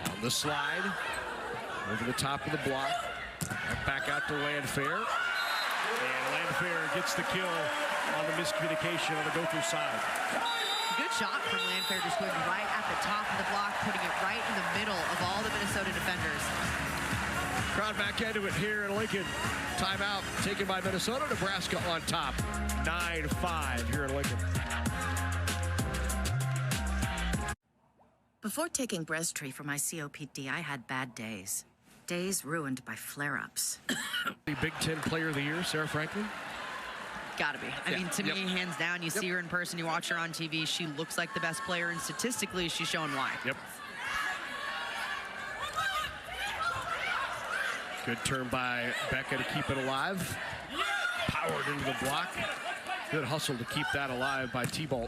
On the slide. Over the top of the block. Back out to Landfair. And Landfair gets the kill on the miscommunication on the Gophers side. Good shot from Landfair, just going right at the top of the block, putting it right in the middle of all the Minnesota defenders. Crowd back into it here in Lincoln. Timeout taken by Minnesota. Nebraska on top. 9-5 here in Lincoln. Before taking Breztri for my COPD, I had bad days. Days ruined by flare-ups. The Big Ten Player of the Year, Sarah Franklin. Gotta be. I mean, to me, hands down, you see her in person, you watch her on TV, she looks like the best player, and statistically, she's showing why. Yep. Good turn by Becca to keep it alive. Powered into the block. Good hustle to keep that alive by Thibault.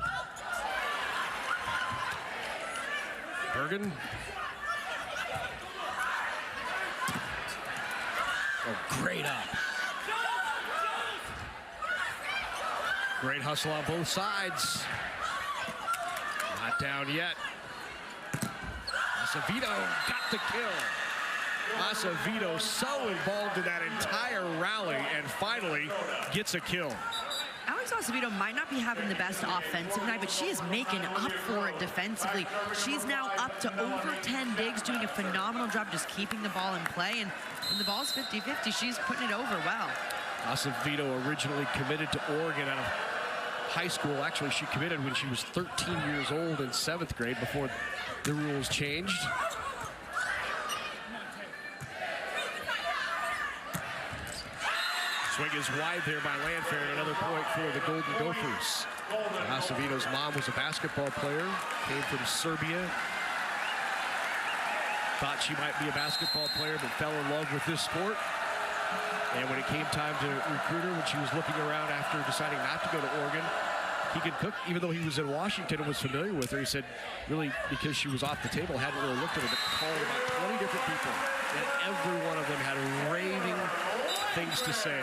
Bergen. Oh, great up. Great hustle on both sides. Not down yet. Acevedo got the kill. Acevedo so involved in that entire rally and finally gets a kill. Alex Acevedo might not be having the best offensive night, but she is making up for it defensively. She's now up to over 10 digs, doing a phenomenal job just keeping the ball in play. And when the ball's 50-50, she's putting it over well. Acevedo originally committed to Oregon out of high school. Actually, she committed when she was 13 years old in 7th grade before the rules changed. Swing is wide there by Landfair, and another point for the Golden Gophers. Acevedo's mom was a basketball player, came from Serbia. Thought she might be a basketball player, but fell in love with this sport. And when it came time to recruit her, when she was looking around after deciding not to go to Oregon, he could cook, even though he was in Washington and was familiar with her. He said, really, because she was off the table, hadn't really looked at her, but called about 20 different people. And every one of them had raving things to say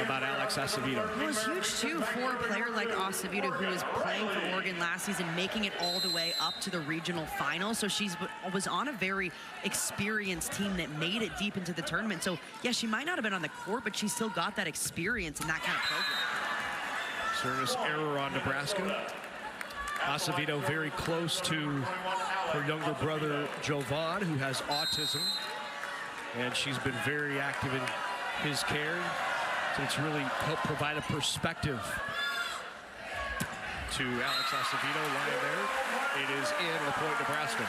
about Alex Acevedo. It was huge, too, for a player like Acevedo, who was playing for Oregon last season, making it all the way up to the regional final. So she was on a very experienced team that made it deep into the tournament. So, yeah, she might not have been on the court, but she still got that experience in that kind of program. Service error on Nebraska. Acevedo very close to her younger brother, Jovan, who has autism. And she's been very active in his care. So it's really helped provide a perspective to Alex Acevedo lying there. It is in La Pointe, Nebraska.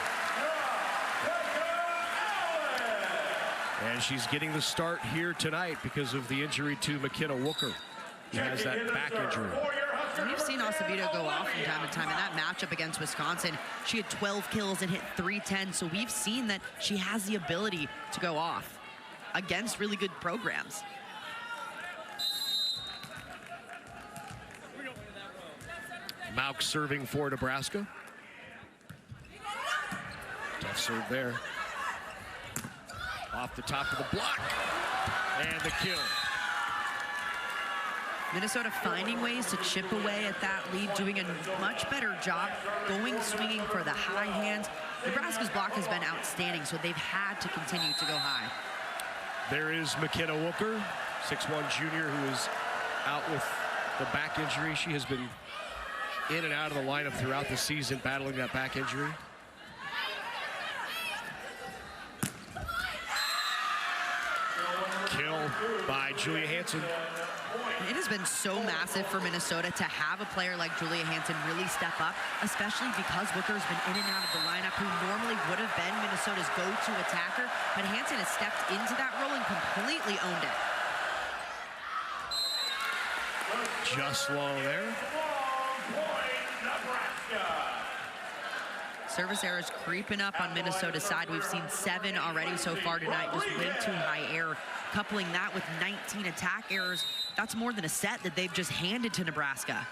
And she's getting the start here tonight because of the injury to McKenna Wooker. He has that back injury. We've seen Acevedo go off from time to time. In that matchup against Wisconsin, she had 12 kills and hit 310. So we've seen that she has the ability to go off against really good programs. Mauk serving for Nebraska. Tough serve there. Off the top of the block. And the kill. Minnesota finding ways to chip away at that lead, doing a much better job swinging for the high hands. Nebraska's block has been outstanding, so they've had to continue to go high. There is McKenna Wooker, 6'1" junior, who is out with the back injury. She has been in and out of the lineup throughout the season, battling that back injury. Kill by Julia Hansen. It has been so massive for Minnesota to have a player like Julia Hansen really step up, especially because Wooker's been in and out of the lineup, who normally would have been Minnesota's go-to attacker, but Hansen has stepped into that role and completely owned it. Just low there. Service errors creeping up on Minnesota's side. We've seen 7 already so far tonight, just way too high error. Coupling that with 19 attack errors, that's more than a set that they've just handed to Nebraska.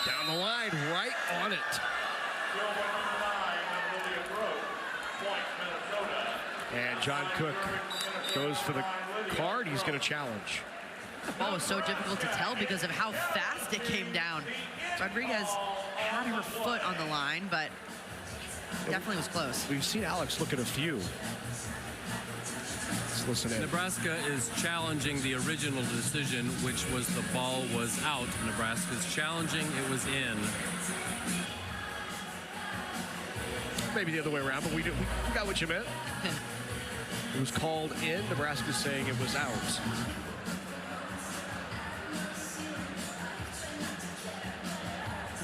Down the line, right on it. And John Cook goes for the card. He's going to challenge. The ball was so difficult to tell because of how fast it came down. Rodriguez had her foot on the line, but definitely was close. We've seen Alex look at a few. Let's listen in. Nebraska is challenging the original decision, which was the ball was out. Nebraska's challenging, it was in. Maybe the other way around, but we got what you meant. It was called in. Nebraska's saying it was out.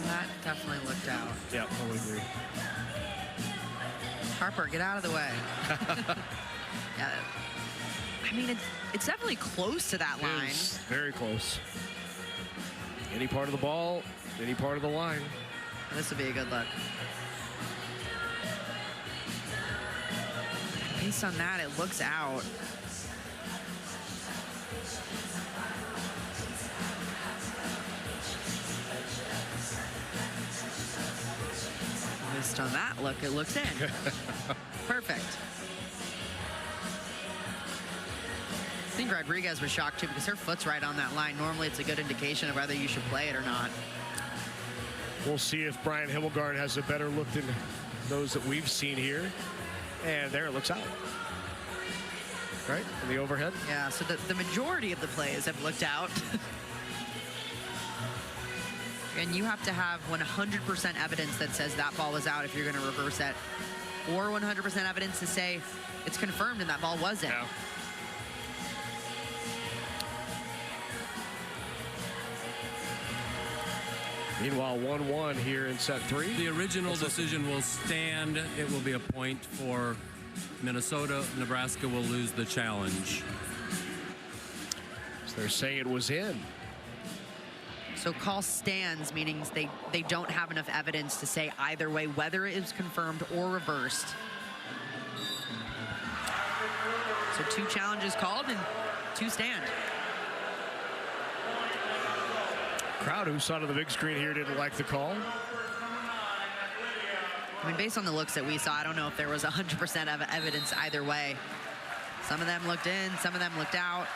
That definitely looked out. Yeah, I would agree. Harper, get out of the way. Yeah, I mean, it's definitely close to that line. It's very close. Any part of the ball, any part of the line. This would be a good look. Based on that, it looks out. Based on that look, it looks in. Perfect. I think Rodriguez was shocked too because her foot's right on that line. Normally it's a good indication of whether you should play it or not. We'll see if Brian Himmelgarn has a better look than those that we've seen here. And there it looks out. Right, in the overhead. Yeah, so the majority of the plays have looked out. And you have to have 100% evidence that says that ball was out if you're going to reverse it. Or 100% evidence to say it's confirmed and that ball wasn't. Yeah. Meanwhile, 1-1 here in set 3. The original decision will stand. It will be a point for Minnesota. Nebraska will lose the challenge. So they're saying it was in. So call stands, meaning they don't have enough evidence to say either way whether it is confirmed or reversed. So 2 challenges called and 2 stand. Crowd who saw it on the big screen here didn't like the call. I mean, based on the looks that we saw, I don't know if there was 100% of evidence either way. Some of them looked in, some of them looked out.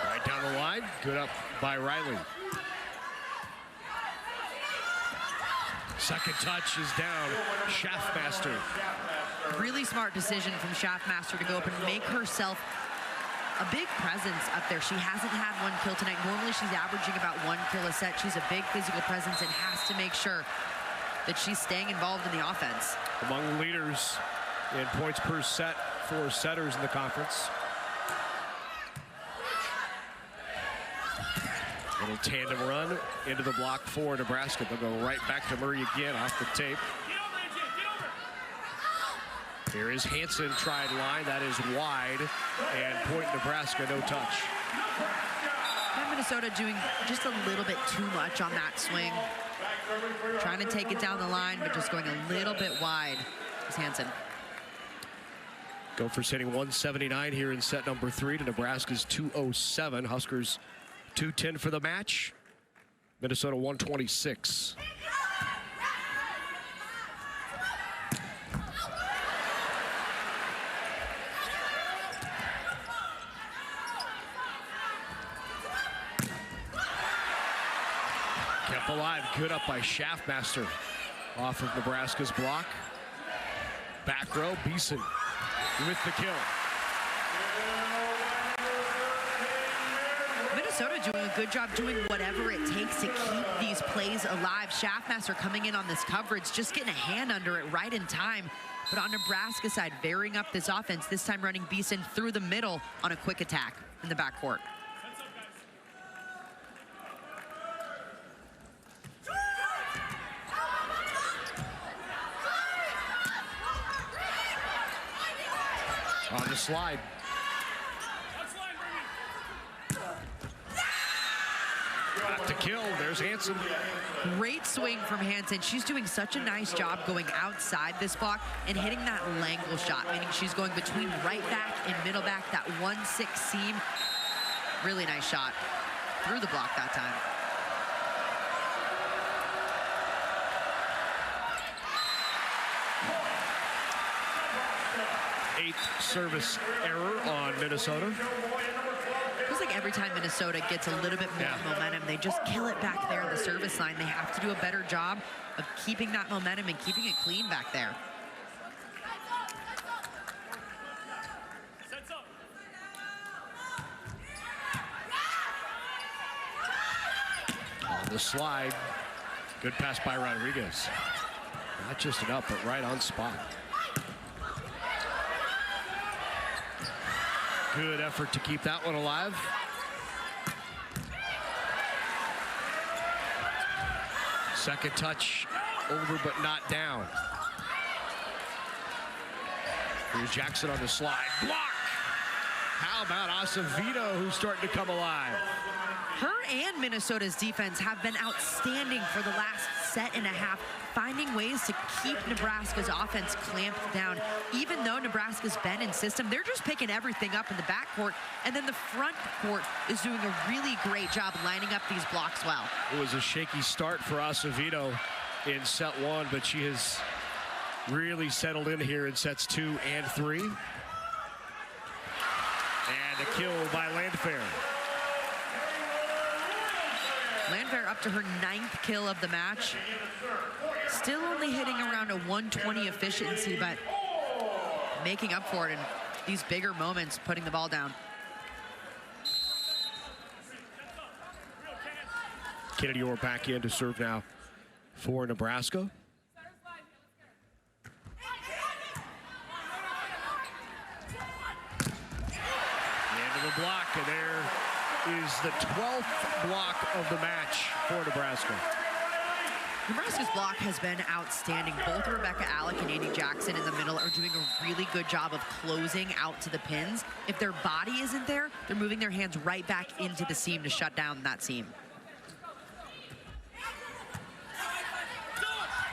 Right down the line, good up by Riley. Second touch is down, Schaffmaster. Really smart decision from Schaffmaster to go up and make herself a big presence up there. She hasn't had 1 kill tonight. Normally she's averaging about 1 kill a set. She's a big physical presence and has to make sure that she's staying involved in the offense. Among the leaders in points per set for setters in the conference. Little tandem run into the block for Nebraska. They'll go right back to Murray again off the tape. Here is Hansen tried line. That is wide. And point Nebraska, no touch. And Minnesota doing just a little bit too much on that swing. Trying to take it down the line, but just going a little bit wide is Hansen. Gophers hitting 179 here in set number 3 to Nebraska's 207. Huskers 210 for the match. Minnesota 126. Kept alive, good up by Schaffmaster off of Nebraska's block. Back row, Beeson with the kill. Minnesota doing a good job doing whatever it takes to keep these plays alive. Schaffmaster coming in on this coverage, just getting a hand under it right in time. But on Nebraska's side, varying up this offense, this time running Beeson through the middle on a quick attack in the backcourt. On the slide. Back to kill, there's Hansen. Great swing from Hansen. She's doing such a nice job going outside this block and hitting that Langle shot, meaning she's going between right back and middle back, that 1-6 seam. Really nice shot through the block that time. Eighth service error on Minnesota. Feels like every time Minnesota gets a little bit more momentum, they just kill it back there on the service line. They have to do a better job of keeping that momentum and keeping it clean back there. On the slide, good pass by Rodriguez. Not just an up, but right on spot. Good effort to keep that one alive. Second touch over but not down. Here's Jackson on the slide. Block! How about Acevedo, who's starting to come alive? Her and Minnesota's defense have been outstanding for the last set and a half, finding ways to keep Nebraska's offense clamped down. Even though Nebraska's been in system, they're just picking everything up in the backcourt, and then the front court is doing a really great job lining up these blocks well. It was a shaky start for Acevedo in set 1, but she has really settled in here in sets 2 and 3. And a kill by Landfair. Landfair up to her 9th kill of the match. Still only hitting around a 120 efficiency, but making up for it in these bigger moments, putting the ball down. Kennedy Orr back in to serve now for Nebraska. The block, and there is the 12th block of the match for Nebraska. Nebraska's block has been outstanding. Both Rebecca Alec and Andy Jackson in the middle are doing a really good job of closing out to the pins. If their body isn't there, they're moving their hands right back into the seam to shut down that seam.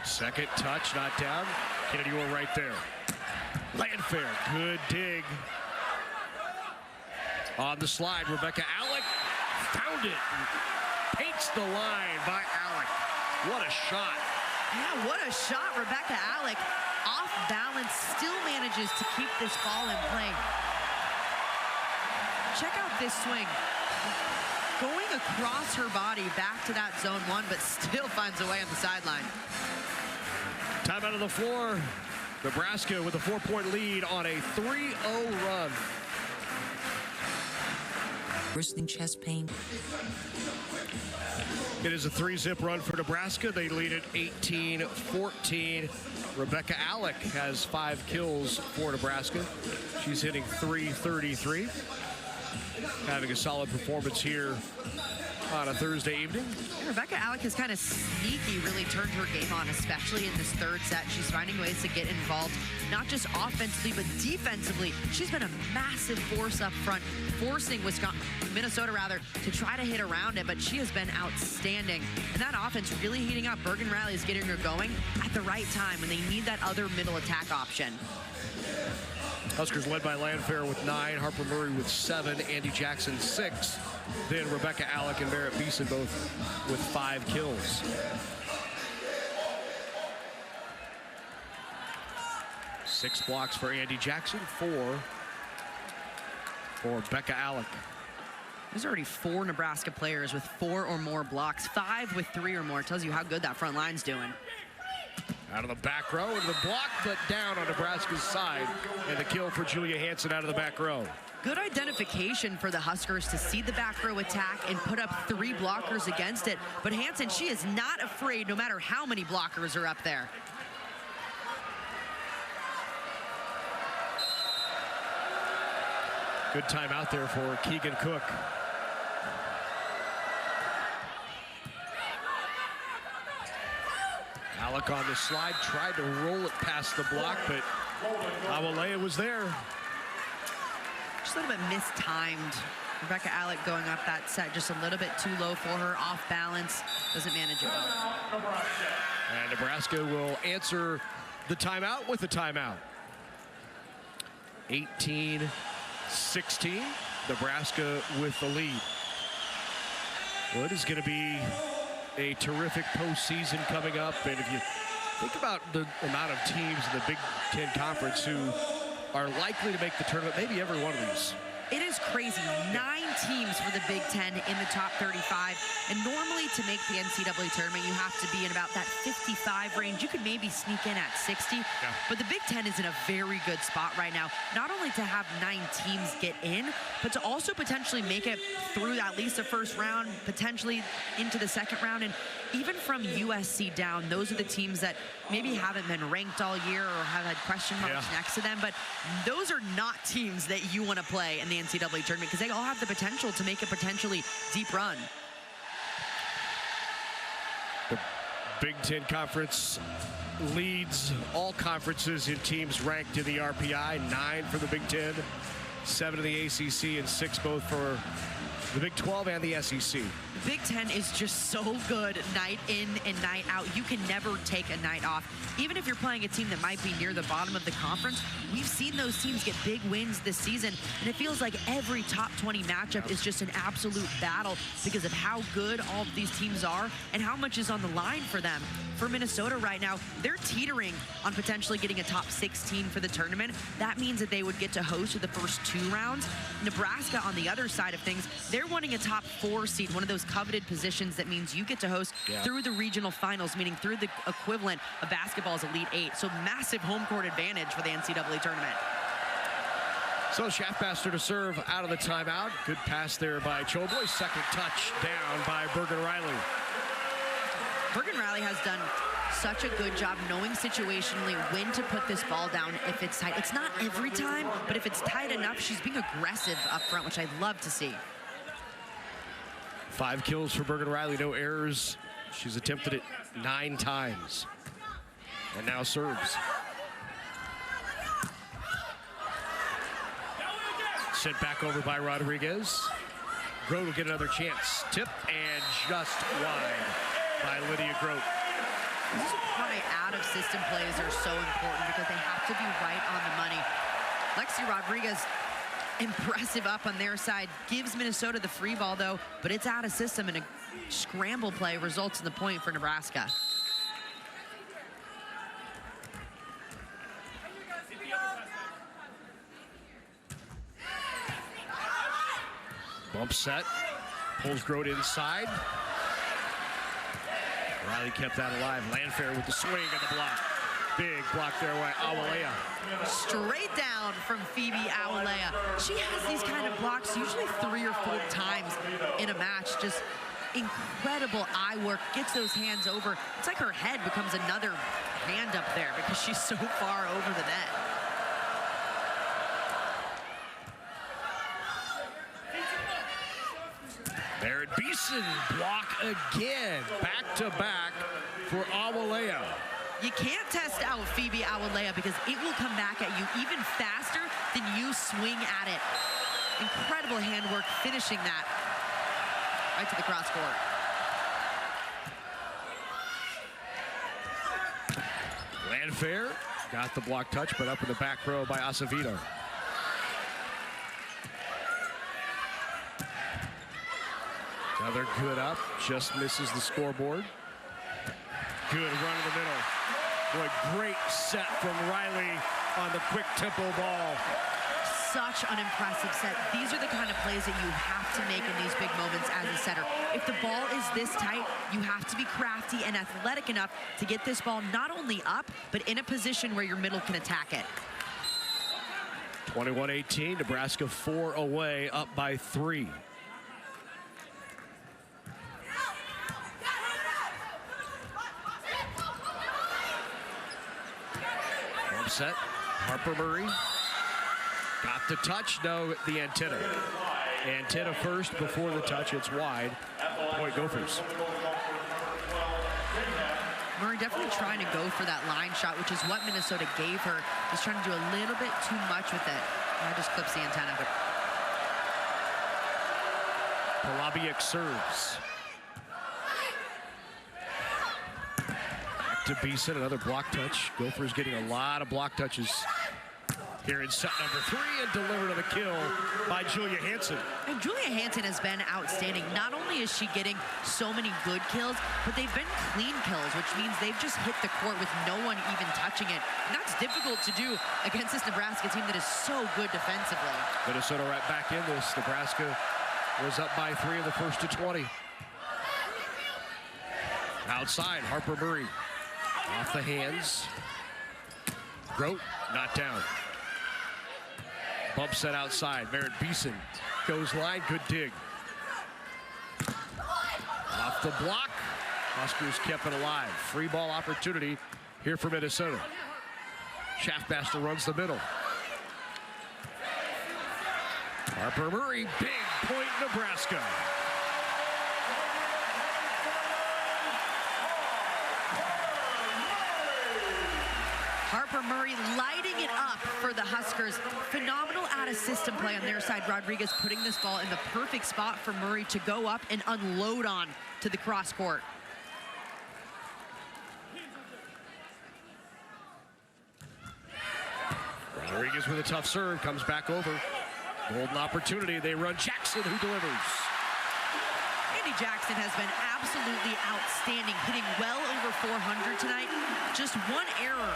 Second touch, not down. Kennedy Orr right there. Landfair, good dig. On the slide, Rebecca Alec found it. Paints the line by Alec. What a shot. Yeah, what a shot, Rebecca Alec. Off balance, still manages to keep this ball in play. Check out this swing. Going across her body back to that zone 1, but still finds a way on the sideline. Time out of the floor. Nebraska with a 4-point lead on a 3-0 run. Worsening chest pain. It is a 3-zip run for Nebraska. They lead at 18-14. Rebecca Alec has 5 kills for Nebraska. She's hitting .333. Having a solid performance here on a Thursday evening. Rebecca Alec has kind of sneaky really turned her game on, especially in this third set. She's finding ways to get involved, not just offensively, but defensively. She's been a massive force up front, forcing Minnesota to try to hit around it, but she has been outstanding. And that offense really heating up. Bergen Riley is getting her going at the right time when they need that other middle attack option. Huskers led by Landfair with 9, Harper Murray with 7, Andy Jackson 6. Then Rebecca Alec and Barrett Beeson both with 5 kills. Six blocks for Andy Jackson, 4 for Rebecca Alec. There's already 4 Nebraska players with 4 or more blocks, 5 with 3 or more. It tells you how good that front line's doing. Out of the back row, into the block, but down on Nebraska's side. And the kill for Julia Hansen out of the back row. Good identification for the Huskers to see the back row attack and put up 3 blockers against it. But Hansen, she is not afraid no matter how many blockers are up there. Good time out there for Keegan Cook. Alec on the slide, tried to roll it past the block, but Awalea was there. Just a little bit mistimed. Rebecca Alec going up that set just a little bit too low for her, off balance, doesn't manage it well. And Nebraska will answer the timeout with a timeout. 18-16, Nebraska with the lead. Well, it is going to be a terrific postseason coming up, and if you think about the amount of teams in the Big Ten Conference who are likely to make the tournament, maybe every one of these. It is crazy. 9 teams for the Big Ten in the top 35. And normally to make the NCAA tournament, you have to be in about that 55 range. You could maybe sneak in at 60. Yeah. But the Big Ten is in a very good spot right now. Not only to have 9 teams get in, but to also potentially make it through at least the first round, potentially into the second round. And even from USC down, those are the teams that maybe haven't been ranked all year or have had question marks next to them. But those are not teams that you want to play in the NCAA tournament because they all have the potential to make a potentially deep run. The Big Ten Conference leads all conferences in teams ranked in the RPI, 9 for the Big Ten, 7 in the ACC, and 6 both for the Big 12 and the SEC. The Big Ten is just so good night in and night out. You can never take a night off. Even if you're playing a team that might be near the bottom of the conference, we've seen those teams get big wins this season, and it feels like every top 20 matchup is just an absolute battle because of how good all of these teams are and how much is on the line for them. For Minnesota right now, they're teetering on potentially getting a top 16 for the tournament. That means that they would get to host the first 2 rounds. Nebraska, on the other side of things, they're wanting a top 4 seed, one of those coveted positions that means you get to host through the regional finals, meaning through the equivalent of basketball's Elite 8. So massive home court advantage for the NCAA tournament. So Schaffmaster to serve out of the timeout. Good pass there by Choboy. Second touch down by Bergen Riley. Bergen Riley has done such a good job knowing situationally when to put this ball down if it's tight. It's not every time, but if it's tight enough, she's being aggressive up front, which I'd love to see. 5 kills for Bergen Riley, no errors. She's attempted it 9 times. And now serves. Sent back over by Rodriguez. Grote will get another chance. Tip and just wide by Lydia Grote. This is why out-of-system plays are so important because they have to be right on the money. Lexi Rodriguez, impressive up on their side, gives Minnesota the free ball though, but it's out of system and a scramble play results in the point for Nebraska. Bump set, pulls Grote inside. Riley kept that alive. Landfair with the swing and the block. Big block there by Awalea. Straight down from Phoebe Awalea. She has these kind of blocks usually 3 or 4 times in a match. Just incredible eye work, gets those hands over. It's like her head becomes another hand up there because she's so far over the net. Merritt Beeson block again. Back to back for Awalea. You can't test out Phoebe Awalea because it will come back at you even faster than you swing at it. Incredible handwork finishing that right to the cross court. Landfair got the block touch, but up in the back row by Acevedo. Another good up, just misses the scoreboard. Good run in the middle. Boy, great set from Riley on the quick tempo ball. Such an impressive set. These are the kind of plays that you have to make in these big moments as a setter. If the ball is this tight, you have to be crafty and athletic enough to get this ball not only up, but in a position where your middle can attack it. 21-18, Nebraska 4 away, up by 3. Set. Harper Murray got the touch, no, the antenna. Antenna first before the touch, it's wide. Point Gophers. Murray definitely trying to go for that line shot, which is what Minnesota gave her. Just trying to do a little bit too much with it. I just clips the antenna. Polabiec serves. To Beeson, another block touch. Gophers getting a lot of block touches here in set number 3 and delivered on the kill by Julia Hansen. And Julia Hansen has been outstanding. Not only is she getting so many good kills, but they've been clean kills, which means they've just hit the court with no one even touching it. And that's difficult to do against this Nebraska team that is so good defensively. Minnesota right back in this. Nebraska was up by 3 in the first to 20. Outside, Harper Murray. Off the hands. Grote, not down. Bump set outside. Merritt Beeson goes line, good dig. Off the block. Huskers kept it alive. Free ball opportunity here for Minnesota. Schaffmaster runs the middle. Harper Murray, big point, Nebraska. Harper Murray lighting it up for the Huskers. Phenomenal out-of-system play on their side. Rodriguez putting this ball in the perfect spot for Murray to go up and unload on to the cross court. Rodriguez with a tough serve, comes back over. Golden opportunity, they run Jackson, who delivers. Andy Jackson has been absolutely outstanding, hitting well over 400 tonight. Just one error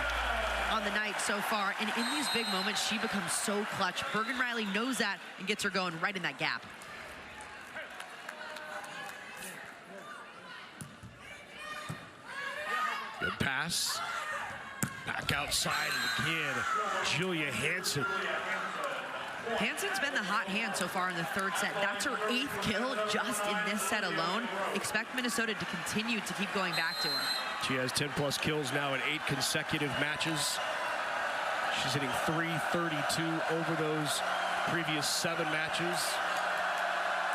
on the night so far, and in these big moments, she becomes so clutch. Bergen Riley knows that and gets her going right in that gap. Good pass. Back outside again, Julia Hansen. Hansen's been the hot hand so far in the third set. That's her 8th kill just in this set alone. Expect Minnesota to continue to keep going back to her. She has 10+ kills now in 8 consecutive matches. She's hitting .332 over those previous 7 matches.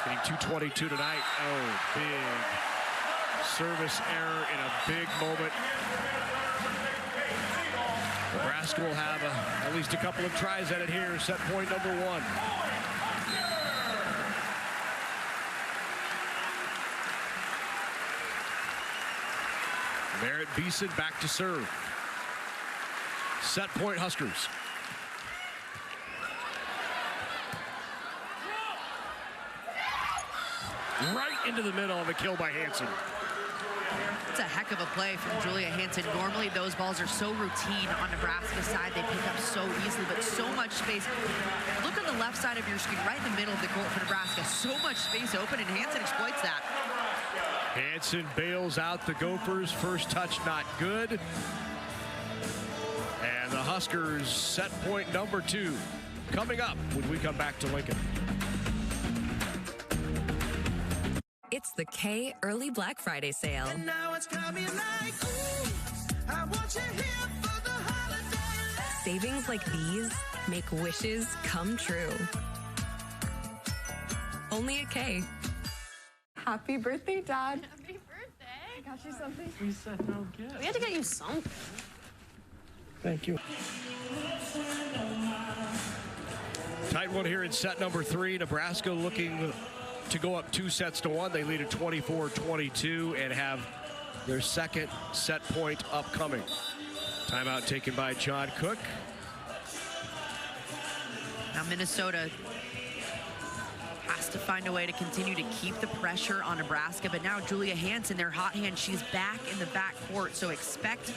Hitting .222 tonight. Oh, big service error in a big moment. Nebraska will have at least a couple of tries at it here. Set point number 1. Merritt Beeson back to serve. Set point Huskers. Right into the middle of a kill by Hansen. It's a heck of a play from Julia Hansen. Normally those balls are so routine on Nebraska's side. They pick up so easily, but so much space. Look on the left side of your screen, right in the middle of the court for Nebraska. So much space open, and Hansen exploits that. Hansen bails out the Gophers. First touch not good. And the Huskers set point number 2 coming up when we come back to Lincoln. It's the K Early Black Friday sale. And now it's coming like, ooh, I want you here for the holiday. Savings like these make wishes come true. Only at K. Happy birthday, Dad. Happy birthday. I got you something. We said no gift. We had to get you something. Thank you. Tight one here in set number 3. Nebraska looking to go up 2-1. They lead at 24-22 and have their second set point upcoming. Timeout taken by John Cook. Now Minnesota has to find a way to continue to keep the pressure on Nebraska, but now Julia Hansen, their hot hand, she's back in the back court, so expect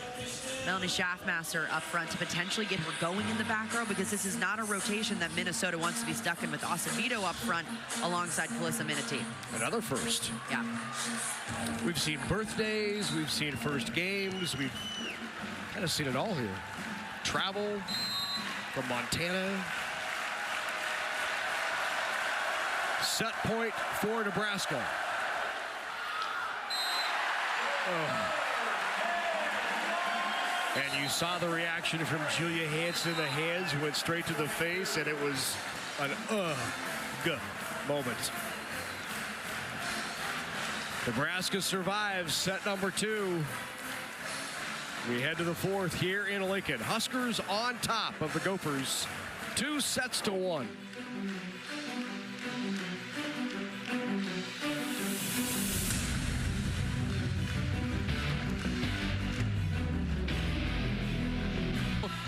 Melanie Schaffmaster up front to potentially get her going in the back row, because this is not a rotation that Minnesota wants to be stuck in with Acevedo up front alongside Calissa Minity. Another first. Yeah. We've seen birthdays, we've seen first games, we've kind of seen it all here. Travel from Montana. Set point for Nebraska. Oh. And you saw the reaction from Julia Hansen. The hands went straight to the face, and it was an good moment. Nebraska survives set number 2. We head to the 4th here in Lincoln. Huskers on top of the Gophers, 2-1.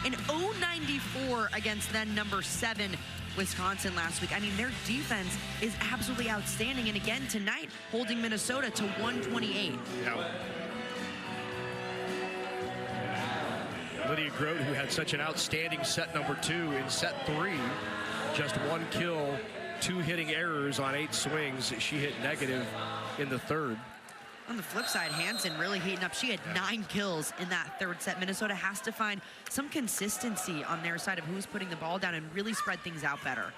An 0-94 against then number 7 Wisconsin last week. I mean, their defense is absolutely outstanding, and again tonight holding Minnesota to 128. Yeah. Lydia Grote, who had such an outstanding set number 2 in set 3, just 1 kill, 2 hitting errors on 8 swings. She hit negative in the 3rd. On the flip side, Hansen really heating up. She had 9 kills in that 3rd set. Minnesota has to find some consistency on their side of who's putting the ball down and really spread things out better.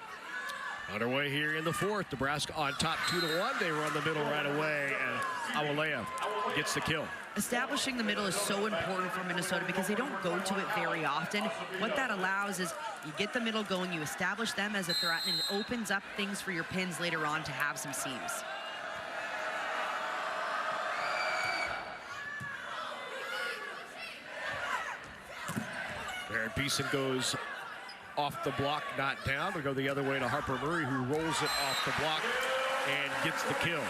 Underway here in the 4th. Nebraska on top 2-1. They run the middle right away, and Awalea gets the kill. Establishing the middle is so important for Minnesota because they don't go to it very often. What that allows is you get the middle going, you establish them as a threat, and it opens up things for your pins later on to have some seams. Barrett Beeson goes off the block, not down. We go the other way to Harper Murray, who rolls it off the block and gets the kill.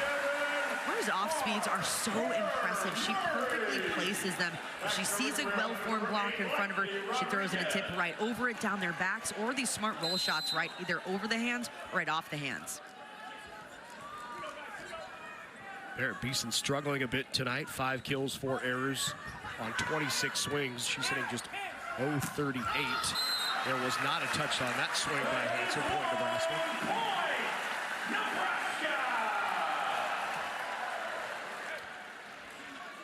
Murray's off speeds are so impressive. She perfectly places them. If she sees a well-formed block in front of her, she throws in a tip right over it down their backs, or these smart roll shots right either over the hands or right off the hands. Barrett Beeson struggling a bit tonight. 5 kills, 4 errors on 26 swings. She's hitting just 0.38. There was not a touch on that swing by Hansen. Point Nebraska.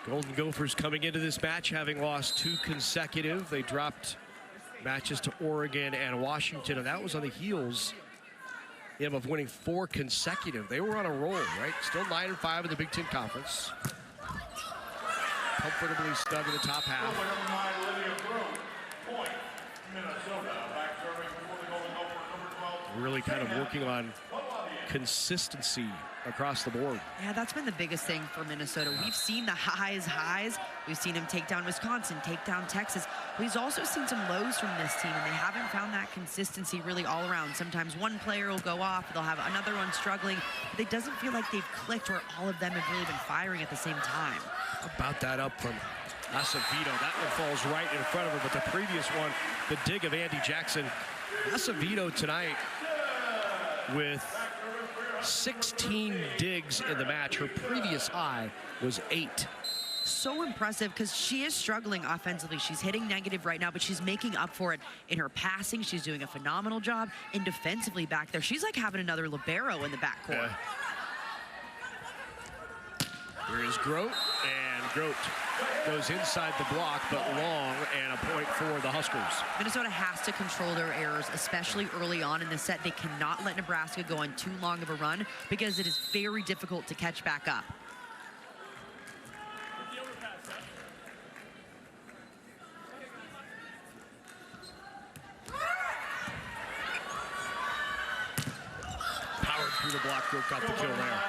Golden Gophers coming into this match having lost 2 consecutive. They dropped matches to Oregon and Washington, and that was on the heels of winning 4 consecutive. They were on a roll, right? Still 9-5 in the Big Ten Conference. Comfortably snug in the top half. Really kind of working on consistency across the board. Yeah, that's been the biggest thing for Minnesota. We've seen the highs. We've seen him take down Wisconsin, take down Texas. But he's also seen some lows from this team, and they haven't found that consistency really all around. Sometimes one player will go off, they'll have another one struggling, but it doesn't feel like they've clicked where all of them have really been firing at the same time. About that up from Acevedo. That one falls right in front of her, but the previous one, the dig of Andy Jackson. Acevedo tonight with 16 digs in the match. Her previous high was 8. So impressive because she is struggling offensively. She's hitting negative right now, but she's making up for it in her passing. She's doing a phenomenal job. And defensively back there, she's like having another libero in the backcourt. Yeah. Here is Grote, and Grote goes inside the block, but long, and a point for the Huskers. Minnesota has to control their errors, especially early on in the set. They cannot let Nebraska go on too long of a run because it is very difficult to catch back up. Powered through the block, Grote got the kill there.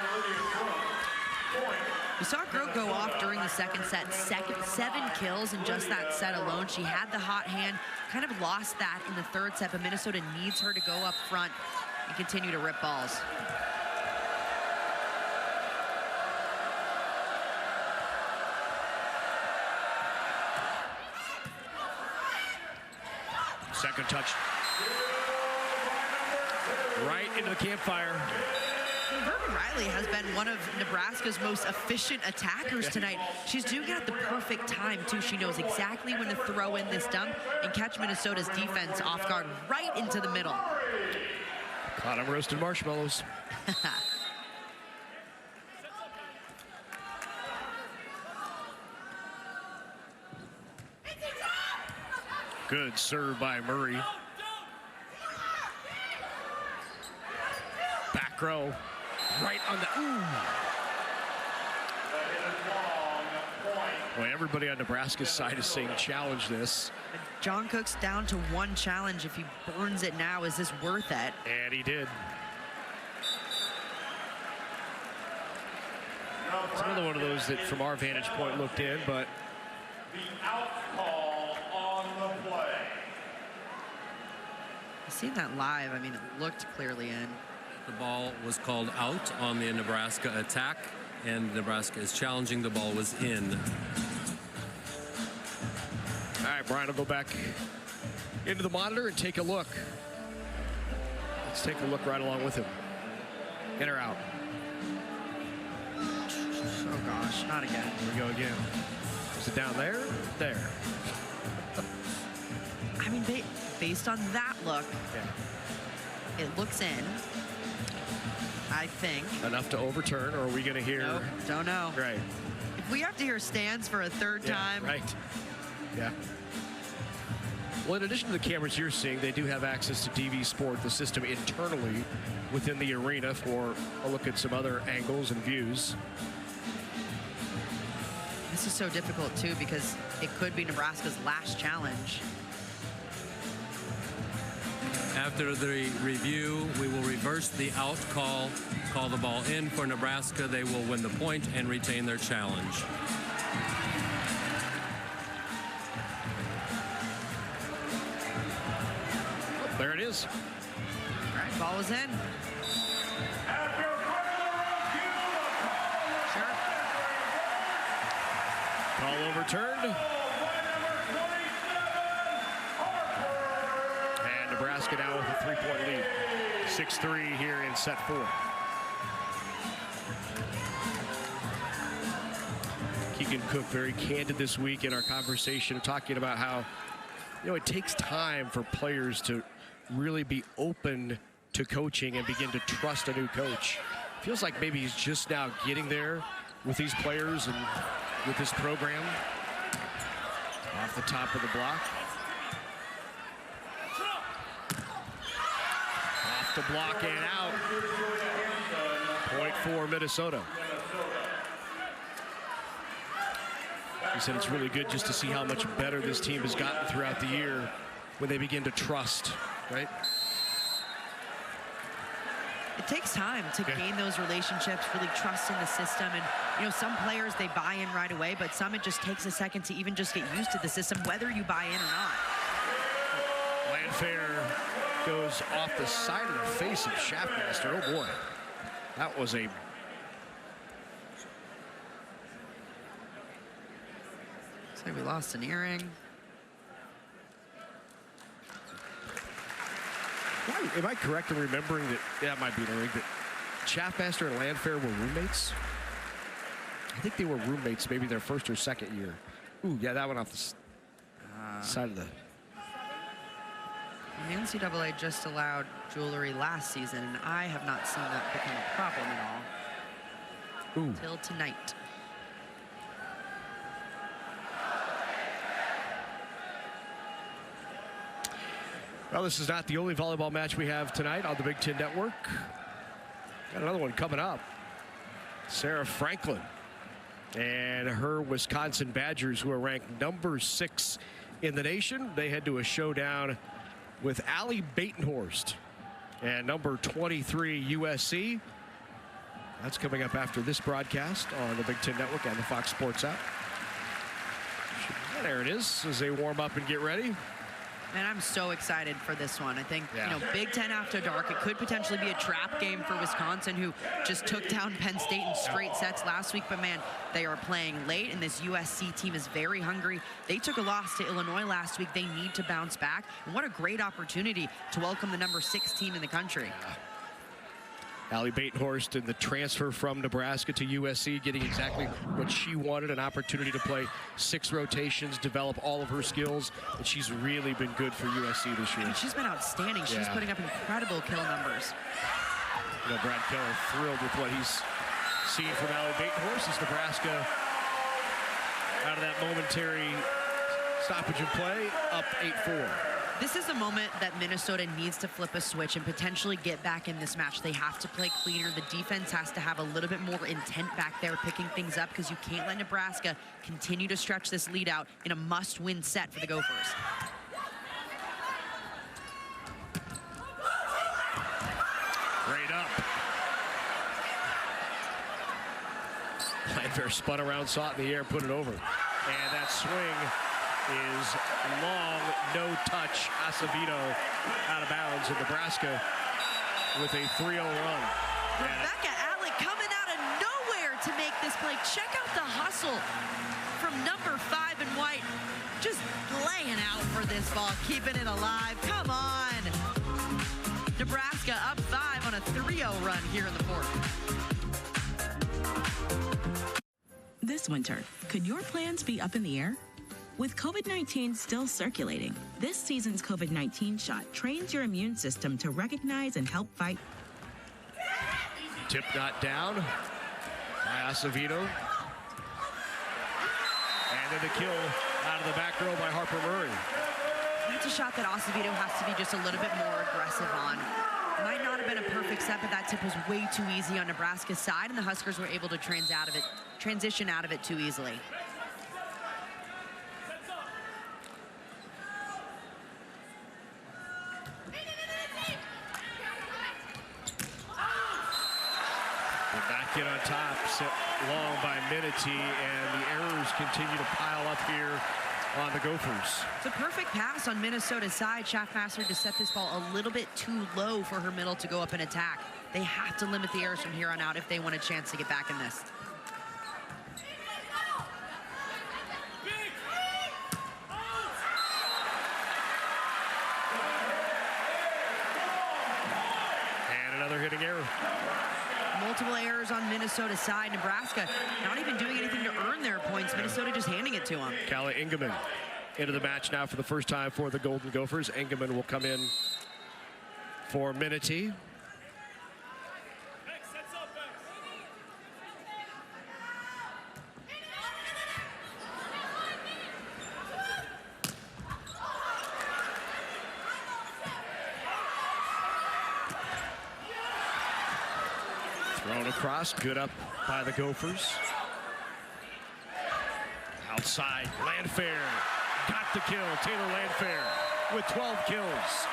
We saw Grote go off during the second set. 7 kills in just that set alone. She had the hot hand, kind of lost that in the third set, but Minnesota needs her to go up front and continue to rip balls. Second touch. Right into the campfire. Vernon Riley has been one of Nebraska's most efficient attackers tonight. She's doing it at the perfect time, too. She knows exactly when to throw in this dump and catch Minnesota's defense off guard right into the middle. Caught him roasted marshmallows. Good serve by Murray. Back row. Right on the, ooh. Boy, everybody on Nebraska's side is saying challenge this. John Cook's down to 1 challenge. If he burns it now, is this worth it? And he did. It's another one of those that from our vantage point looked in, but The out call on the play. I've seen that live. I mean, it looked clearly in. The ball was called out on the Nebraska attack, and Nebraska is challenging. The ball was in. all right, Brian will go back into the monitor and take a look. Let's take a look right along with him. In or out? Oh, gosh, not again. Here we go again. Is it down there? There. I mean, based on that look, it looks in. I think. Enough to overturn, or are we going to hear? Nope, don't know. Right. If we have to hear stands for a third time. Right. Yeah. Well, in addition to the cameras you're seeing, they do have access to DV Sport, the system internally within the arena, for a look at some other angles and views. This is so difficult, too, because it could be Nebraska's last challenge. After the review, we will reverse the out call the ball in for Nebraska. They will win the point and retain their challenge. is. All right, ball is in. Sure. Call overturned. And Nebraska now with a 3-point lead. 6-3 here in set 4. Keegan Cook very candid this week in our conversation, talking about how, it takes time for players to really be open to coaching and begin to trust a new coach. Feels like maybe he's just now getting there with these players and with this program. Off the top of the block. Off the block and out. Point for Minnesota. He said it's really good just to see how much better this team has gotten throughout the year when they begin to trust, right? It takes time to gain those relationships, really trust in the system. And, some players, they buy in right away, but some it just takes a second to even just get used to the system, whether you buy in or not. Landfair goes off the side of the face of Schaffmaster. Oh, boy. That was a... Looks like we lost an earring. Am I correct in remembering that might be an earring, that Schaffmaster and Landfair were roommates? I think they were roommates maybe their first or second year. Ooh, yeah, that went off the side of the... The NCAA just allowed jewelry last season, and I have not seen that become a problem at all. Ooh. Till tonight. Well, this is not the only volleyball match we have tonight on the Big Ten Network. Got another one coming up. Sarah Franklin and her Wisconsin Badgers, who are ranked number 6 in the nation. They head to a showdown with Allie Batenhorst and number 23 USC. That's coming up after this broadcast on the Big Ten Network and the Fox Sports app. There it is as they warm up and get ready. Man, I'm so excited for this one. I think, Big Ten after dark, it could potentially be a trap game for Wisconsin, who just took down Penn State in straight sets last week. But, man, they are playing late, and this USC team is very hungry. They took a loss to Illinois last week. They need to bounce back. And what a great opportunity to welcome the number 6 team in the country. Allie Batenhorst in the transfer from Nebraska to USC, getting exactly what she wanted, an opportunity to play 6 rotations, develop all of her skills, and she's really been good for USC this year. And she's been outstanding. She's putting up incredible kill numbers. Brad Keller thrilled with what he's seen from Allie Batenhorst as Nebraska out of that momentary stoppage of play, up 8-4. This is a moment that Minnesota needs to flip a switch and potentially get back in this match. They have to play cleaner. The defense has to have a little bit more intent back there, picking things up, because you can't let Nebraska continue to stretch this lead out in a must-win set for the Gophers. Great up. Landfair spun around, saw it in the air, put it over. And that swing is long, no touch. Acevedo out of bounds in Nebraska with a 3-0 run. Rebecca Alec coming out of nowhere to make this play. Check out the hustle from number 5 in white. Just laying out for this ball, keeping it alive. Come on. Nebraska up 5 on a 3-0 run here in the 4th. This winter, could your plans be up in the air? With COVID-19 still circulating, this season's COVID-19 shot trains your immune system to recognize and help fight. Tip not down by Acevedo. And then the kill out of the back row by Harper Murray. That's a shot that Acevedo has to be just a little bit more aggressive on. Might not have been a perfect set, but that tip was way too easy on Nebraska's side, and the Huskers were able to transition out of it too easily. Get on top, set long by Minity, and the errors continue to pile up here on the Gophers. It's a perfect pass on Minnesota's side. Schaffmaster to set this ball a little bit too low for her middle to go up and attack. They have to limit the errors from here on out if they want a chance to get back in this. And another hitting error. Multiple errors on Minnesota's side. Nebraska not even doing anything to earn their points. Minnesota just handing it to them. Callie Engelman into the match now for the first time for the Golden Gophers. Engelman will come in for Minity. Thrown across, good up by the Gophers. Outside, Landfair got the kill. Taylor Landfair with 12 kills.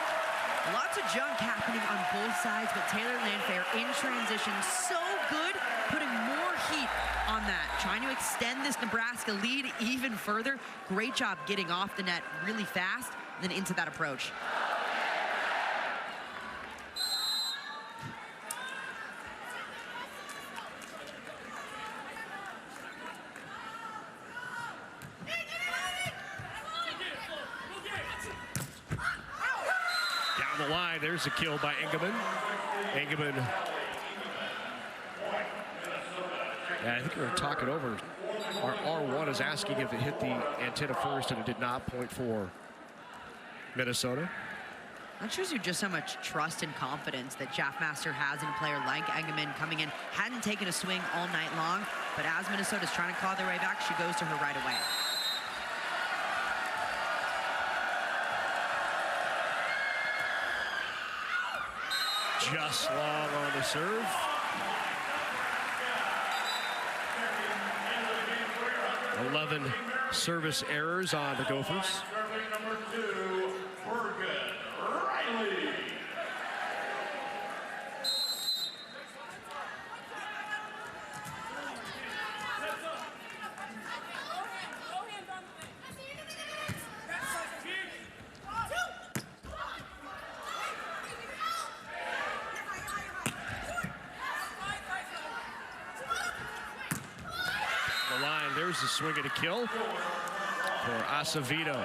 Lots of junk happening on both sides, but Taylor Landfair in transition, so good, putting more heat on that. Trying to extend this Nebraska lead even further. Great job getting off the net really fast, and then into that approach. The line, there's a kill by Engelman. Engelman. Yeah, I think we were talking over. Our R1 is asking if it hit the antenna first, and it did not. Point for Minnesota. That shows you just how much trust and confidence that Schaffmaster has in a player like Engelman coming in. Hadn't taken a swing all night long, but as Minnesota's trying to claw their way back, she goes to her right away. Just long on the serve. Eleven service errors on the Gophers. Serving number 2, Morgan Riley. There's a swing and a kill for Acevedo.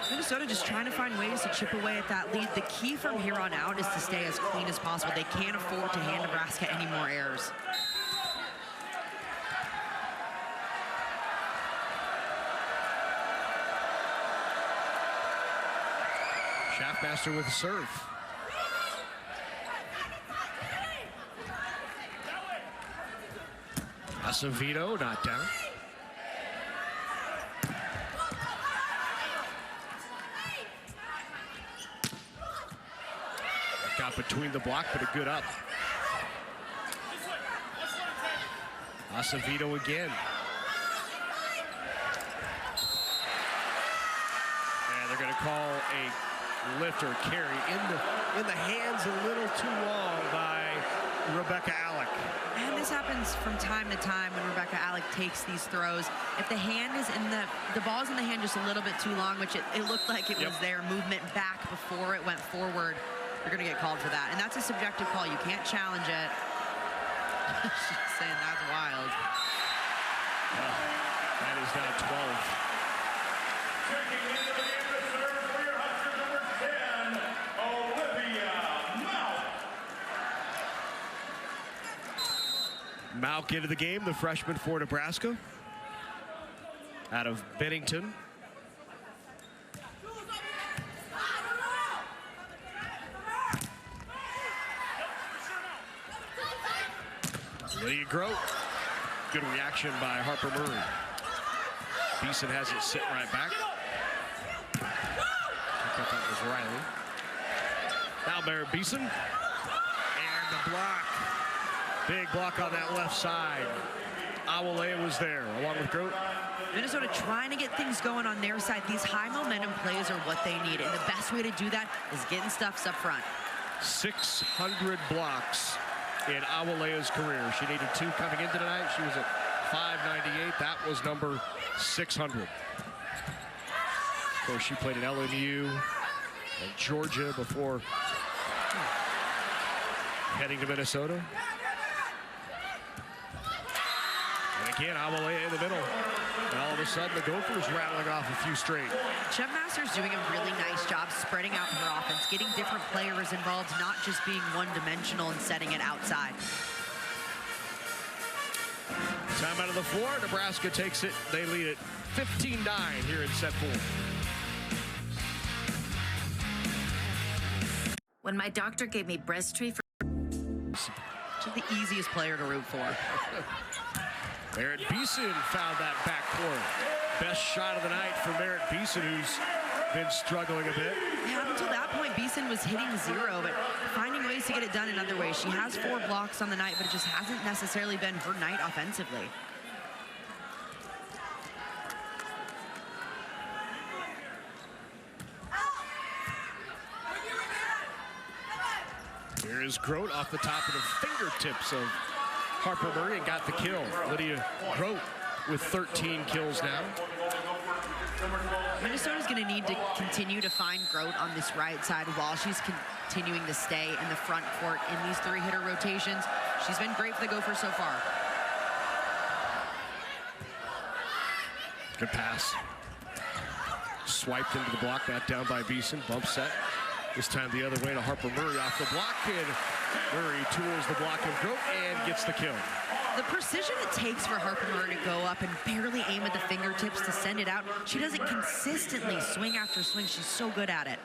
Minnesota just trying to find ways to chip away at that lead. The key from here on out is to stay as clean as possible. They can't afford to hand Nebraska any more errors. Schaffmaster with a serve. Acevedo not down. Got between the block, but a good up. Acevedo again. And they're going to call a lift or carry in the hands a little too long by Rebecca Alec. And this happens from time to time when Rebecca Alec takes these throws. If the hand is in the ball's in the hand just a little bit too long, which it looked like it was there, movement back before it went forward, you're going to get called for that. And that's a subjective call. You can't challenge it. She's saying that's wild. That is now 12. Checking into the game to serve for your Husker number 10, Olivia Mauk. Mauk into the game, the freshman for Nebraska. Out of Bennington. Lydia Grote. Good reaction by Harper Murray. Beeson has it sit right back. I thought that was Riley. Now Barrett Beeson. And the block. Big block on that left side. Awalea was there along with Grote. Minnesota trying to get things going on their side. These high momentum plays are what they need. And the best way to do that is getting stuffs up front. 600 blocks in Awalea's career. She needed 2 coming into tonight. She was at 598. That was number 600. Of course, she played at LMU and Georgia before heading to Minnesota. And again, Amalea in the middle. And all of a sudden, the Gophers rattling off a few straight. Chev Masters doing a really nice job spreading out her offense, getting different players involved, not just being one-dimensional and setting it outside. Time out of the floor. Nebraska takes it. They lead it 15-9 here in set 4. When my doctor gave me Breztri for... She's the easiest player to root for. Merritt Beeson found that backcourt. Best shot of the night for Merritt Beeson, who's been struggling a bit. Yeah, up until that point, Beeson was hitting 0, but finding ways to get it done in other ways. She has 4 blocks on the night, but it just hasn't necessarily been her night offensively. Here is Grote off the top of the fingertips of Harper Murray and got the kill. Lydia Grote with 13 kills now. Minnesota's going to need to continue to find Grote on this right side while she's continuing to stay in the front court in these 3-hitter rotations. She's been great for the Gophers so far. Good pass. Swiped into the block, bat down by Beeson. Bump set. This time the other way to Harper Murray off the block, and Murray tools the block of Grote and gets the kill. The precision it takes for Harper Murray to go up and barely aim at the fingertips to send it out. She does it consistently, swing after swing. She's so good at it.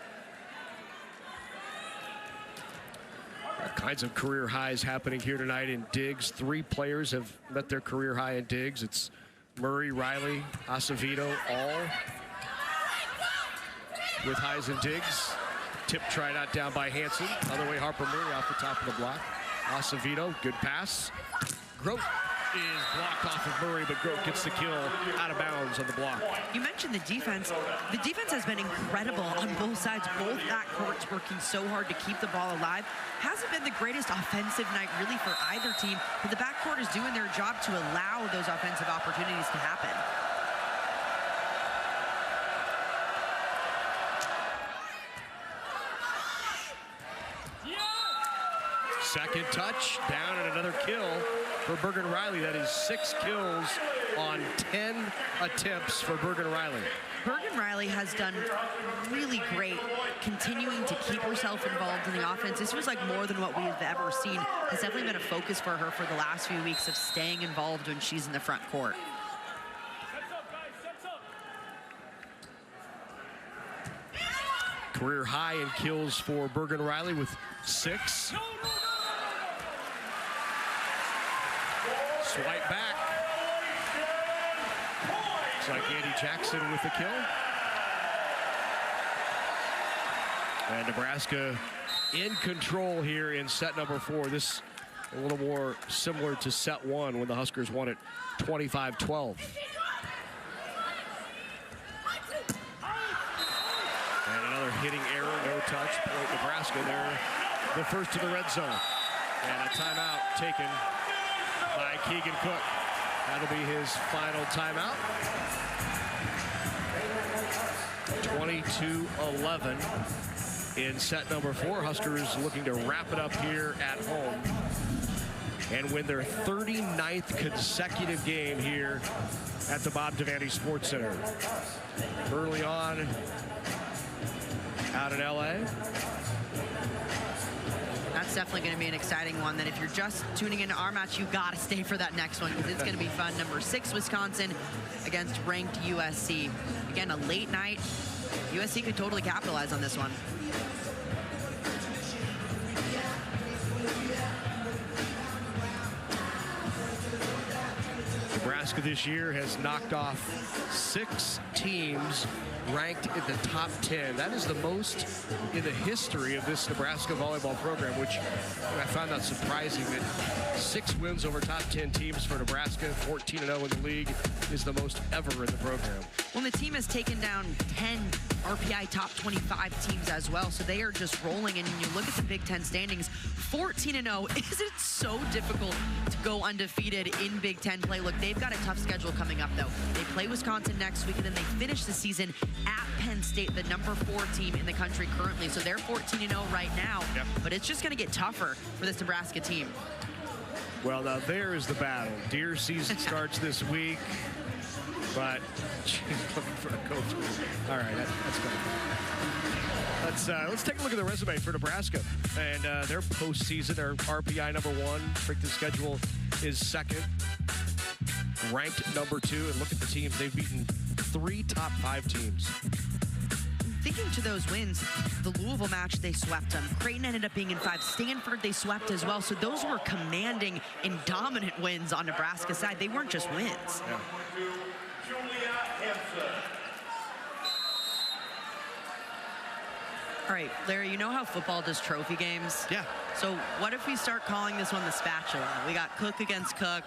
All kinds of career highs happening here tonight in digs. 3 players have met their career high in digs. It's Murray, Riley, Acevedo, all with highs in digs. Tip try not down by Hansen. Other way, Harper Murray off the top of the block. Acevedo, good pass. Grote is blocked off of Murray, but Grote gets the kill out of bounds on the block. You mentioned the defense. The defense has been incredible on both sides. Both backcourts working so hard to keep the ball alive. Hasn't been the greatest offensive night really for either team, but the backcourt is doing their job to allow those offensive opportunities to happen. Second touch, down, and another kill for Bergen Riley. That is 6 kills on 10 attempts for Bergen Riley. Bergen Riley has done really great continuing to keep herself involved in the offense. This was like more than what we have ever seen. Has definitely been a focus for her for the last few weeks of staying involved when she's in the front court. Career high in kills for Bergen Riley with 6. Swipe back. Looks like Andy Jackson with the kill. And Nebraska in control here in set number 4. This a little more similar to set 1 when the Huskers won it 25-12. And another hitting error, no touch. Point Nebraska. They're the first to the red zone. And a timeout taken by Keegan Cook. That'll be his final timeout. 22-11 in set number 4. Huskers looking to wrap it up here at home and win their 39th consecutive game here at the Bob Devaney Sports Center. Early on out in LA. That's definitely going to be an exciting one. That if you're just tuning into our match, you got to stay for that next one because it's going to be fun. Number 6, Wisconsin against ranked USC. Again, a late night. USC could totally capitalize on this one. Nebraska this year has knocked off 6 teams ranked in the top 10. That is the most in the history of this Nebraska volleyball program, which I found that surprising that 6 wins over top 10 teams for Nebraska, 14-0 in the league, is the most ever in the program. Well, the team has taken down 10 RPI top 25 teams as well, so they are just rolling. And you look at the Big Ten standings, 14-0. Is it so difficult to go undefeated in Big Ten play? Look, they've got a tough schedule coming up, though. They play Wisconsin next week, and then they finish the season at Penn State, the number 4 team in the country currently. So they're 14-0 right now, but it's just going to get tougher for this Nebraska team. Well, now there is the battle. Deer season starts this week. But for a coach. All right, that's good. Let's take a look at the resume for Nebraska and their postseason. Their RPI number 1. Strength of schedule is 2nd, ranked number 2. And look at the teams they've beaten: 3 top 5 teams. Thinking to those wins, the Louisville match, they swept them. Creighton ended up being in 5. Stanford, they swept as well. So those were commanding and dominant wins on Nebraska's side. They weren't just wins. Yeah. All right, Larry, you know how football does trophy games? Yeah. So what if we start calling this one the spatula? We got Cook against Cook.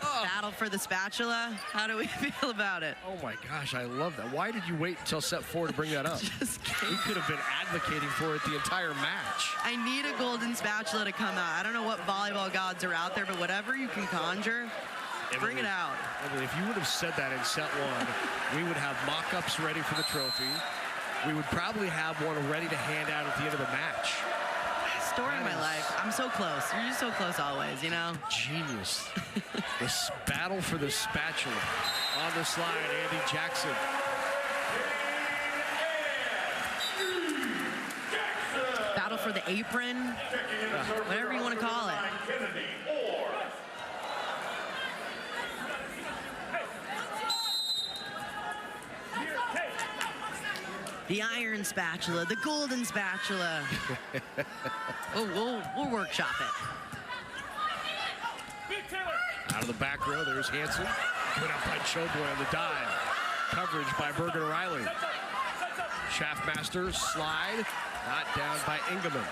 Battle for the spatula. How do we feel about it? Oh my gosh, I love that. Why did you wait until set 4 to bring that up? Just kidding. We could have been advocating for it the entire match. I need a golden spatula to come out. I don't know what volleyball gods are out there, but whatever you can conjure, bring it out. Emily, if you would have said that in set 1, we would have mock-ups ready for the trophy. We would probably have one ready to hand out at the end of the match. Story of my life. I'm so close. You're just so close always, you know? Genius. This battle for the spatula. On the slide, Andy Jackson. Battle for the apron. Whatever you want to call it. The iron spatula, the golden spatula. We'll workshop it. Out of the back row, there's Hansen. Good up by Choboy on the dive. Coverage by Bergen Riley. Schaffmaster, slide. Not down by Engelman.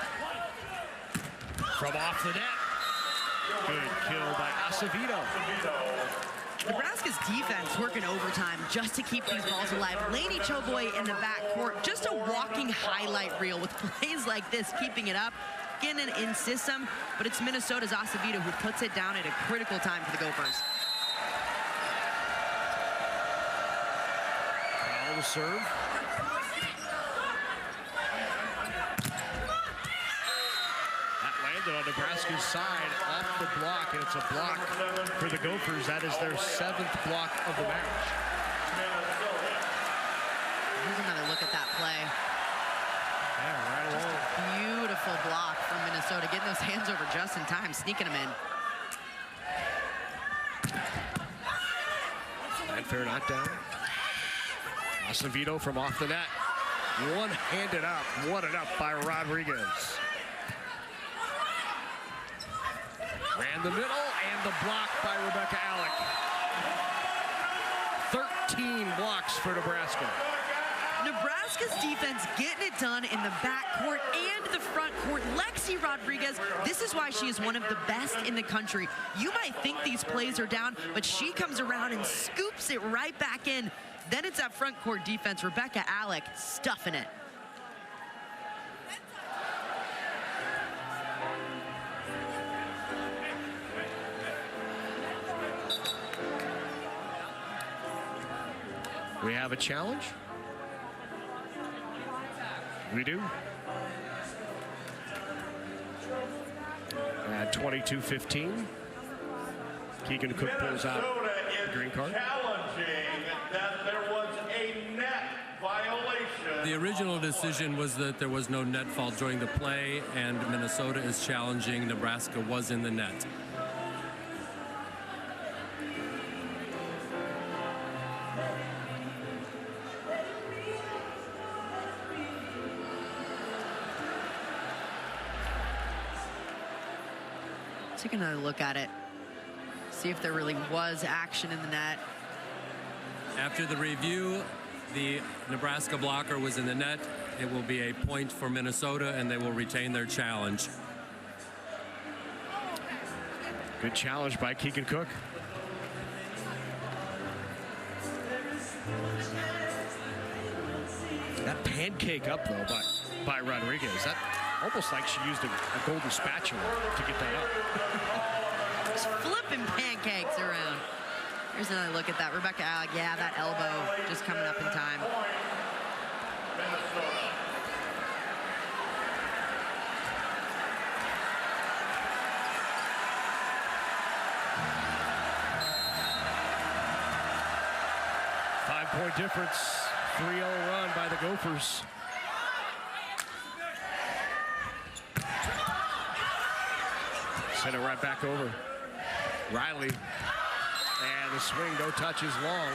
From off the net. Good kill by Acevedo. Nebraska's defense working overtime just to keep these balls alive. Laney Choboy in the backcourt, just a walking highlight reel with plays like this, keeping it up, getting it in system, but it's Minnesota's Acevedo who puts it down at a critical time for the Gophers. Foul to serve. On Nebraska's side, off the block, and it's a block for the Gophers. That is their 7th block of the match. Here's another look at that play. Yeah, right along. Just a beautiful block from Minnesota, getting those hands over just in time, sneaking them in. And fair not down. Acevedo from off the net. One-handed up, won-it up by Rodriguez. Ran the middle, and the block by Rebecca Alec. 13 blocks for Nebraska. Nebraska's defense getting it done in the backcourt and the front court. Lexi Rodriguez, this is why she is one of the best in the country. You might think these plays are down, but she comes around and scoops it right back in. Then it's that front court defense. Rebecca Alec stuffing it. We have a challenge. We do. At 22-15, Keegan Cook pulls out the green card. Challenging that there was a net violation. The original decision was that there was no net fault during the play, and Minnesota is challenging Nebraska was in the net. Take another look at it. See if there really was action in the net. After the review, the Nebraska blocker was in the net. It will be a point for Minnesota, and they will retain their challenge. Good challenge by Keegan Cook. That pancake up, though, by Rodriguez. That almost like she used a golden spatula to get that up. Just flipping pancakes around. Here's another look at that. Rebecca Alec, yeah, that elbow just coming up in time. Point difference, 3-0 run by the Gophers. Send it right back over. Riley, and the swing, no touches long.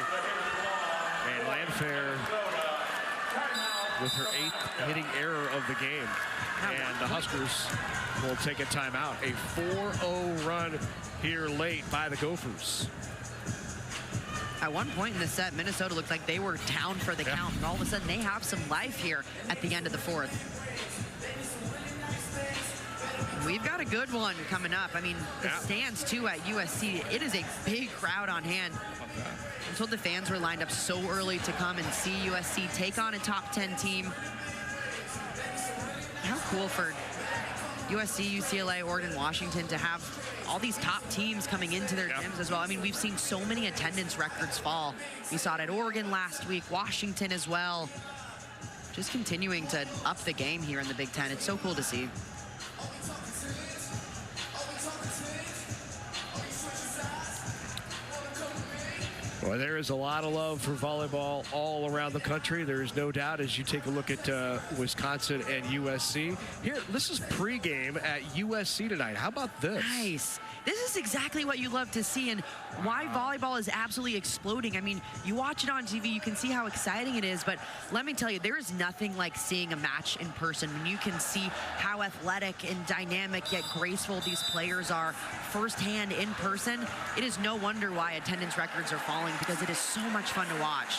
And Landfair with her 8th hitting error of the game. And the Huskers will take a timeout. A 4-0 run here late by the Gophers. At one point in the set, Minnesota looked like they were down for the count, and all of a sudden they have some life here at the end of the 4th. We've got a good one coming up. I mean, the stands, too, at USC, it is a big crowd on hand. I'm told the fans were lined up so early to come and see USC take on a top 10 team. How cool for USC, UCLA, Oregon, Washington to have all these top teams coming into their gyms as well. I mean, we've seen so many attendance records fall. We saw it at Oregon last week, Washington as well. Just continuing to up the game here in the Big Ten. It's so cool to see. Well, there is a lot of love for volleyball all around the country. There is no doubt as you take a look at Wisconsin and USC. Here, this is pregame at USC tonight. How about this? Nice. This is exactly what you love to see and why volleyball is absolutely exploding. I mean, you watch it on TV, you can see how exciting it is, but let me tell you, there is nothing like seeing a match in person when you can see how athletic and dynamic yet graceful these players are firsthand in person. It is no wonder why attendance records are falling because it is so much fun to watch.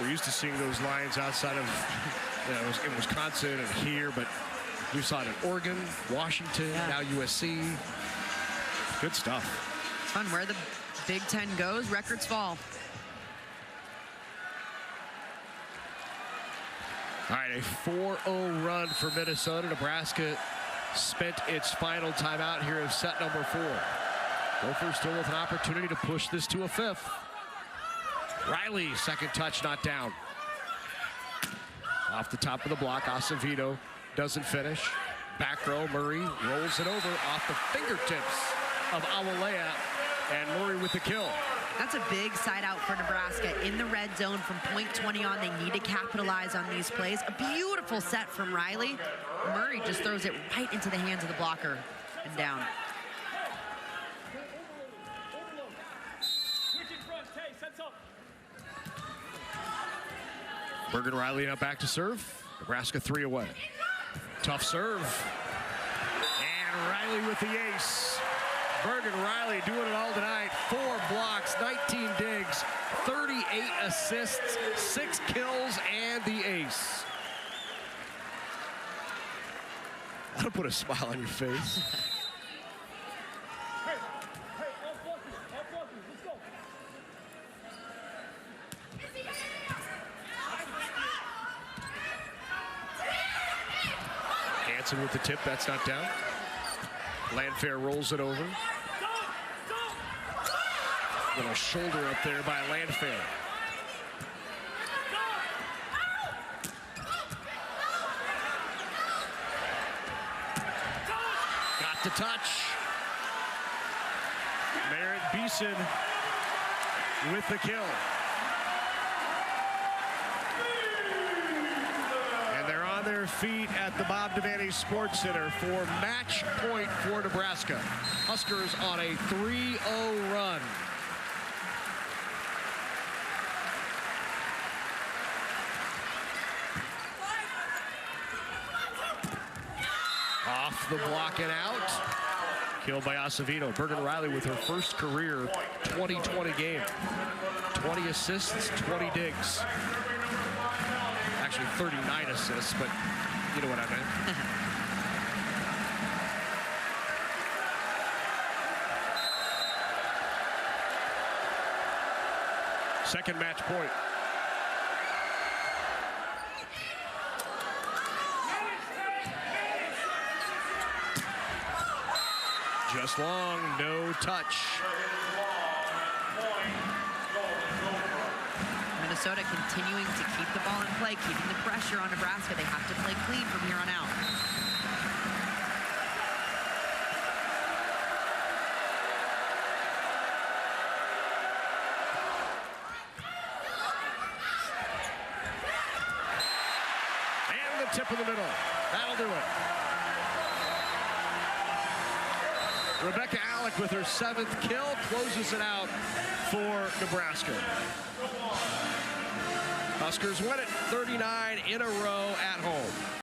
We're used to seeing those lines outside of in Wisconsin and here, but we saw it in Oregon, Washington, now USC. Good stuff. It's fun. Where the Big Ten goes, records fall. All right, a 4-0 run for Minnesota. Nebraska spent its final timeout here of set number 4. Gophers still with an opportunity to push this to a 5th. Riley, second touch, not down. Off the top of the block, Acevedo doesn't finish. Back row, Murray rolls it over off the fingertips of Awalea, and Murray with the kill. That's a big side out for Nebraska in the red zone from point 20 on. They need to capitalize on these plays. A beautiful set from Riley. Murray just throws it right into the hands of the blocker and down. Bergen Riley now back to serve. Nebraska 3 away. Tough serve. And Riley with the ace. Bergen Riley doing it all tonight. 4 blocks, 19 digs, 38 assists, 6 kills, and the ace. That'll put a smile on your face. Hansen with the tip, that's not down. Landfair rolls it over. Little shoulder up there by Landfair. Got the touch. Merritt Beeson with the kill. And they're on their feet at the Bob Devaney Sports Center for match point for Nebraska. Huskers on a 3-0 run. Off the block and out. Killed by Acevedo. Bergen Riley with her first career 2020 game. 20 assists, 20 digs. Actually 39 assists, but you know what I meant. Second match point Just long, no touch. Minnesota continuing to keep the ball in play, keeping the pressure on Nebraska. They have to play clean from here on out. And the tip in the middle. That'll do it. Rebecca Alec with her 7th kill closes it out for Nebraska. Huskers win it 39 in a row at home.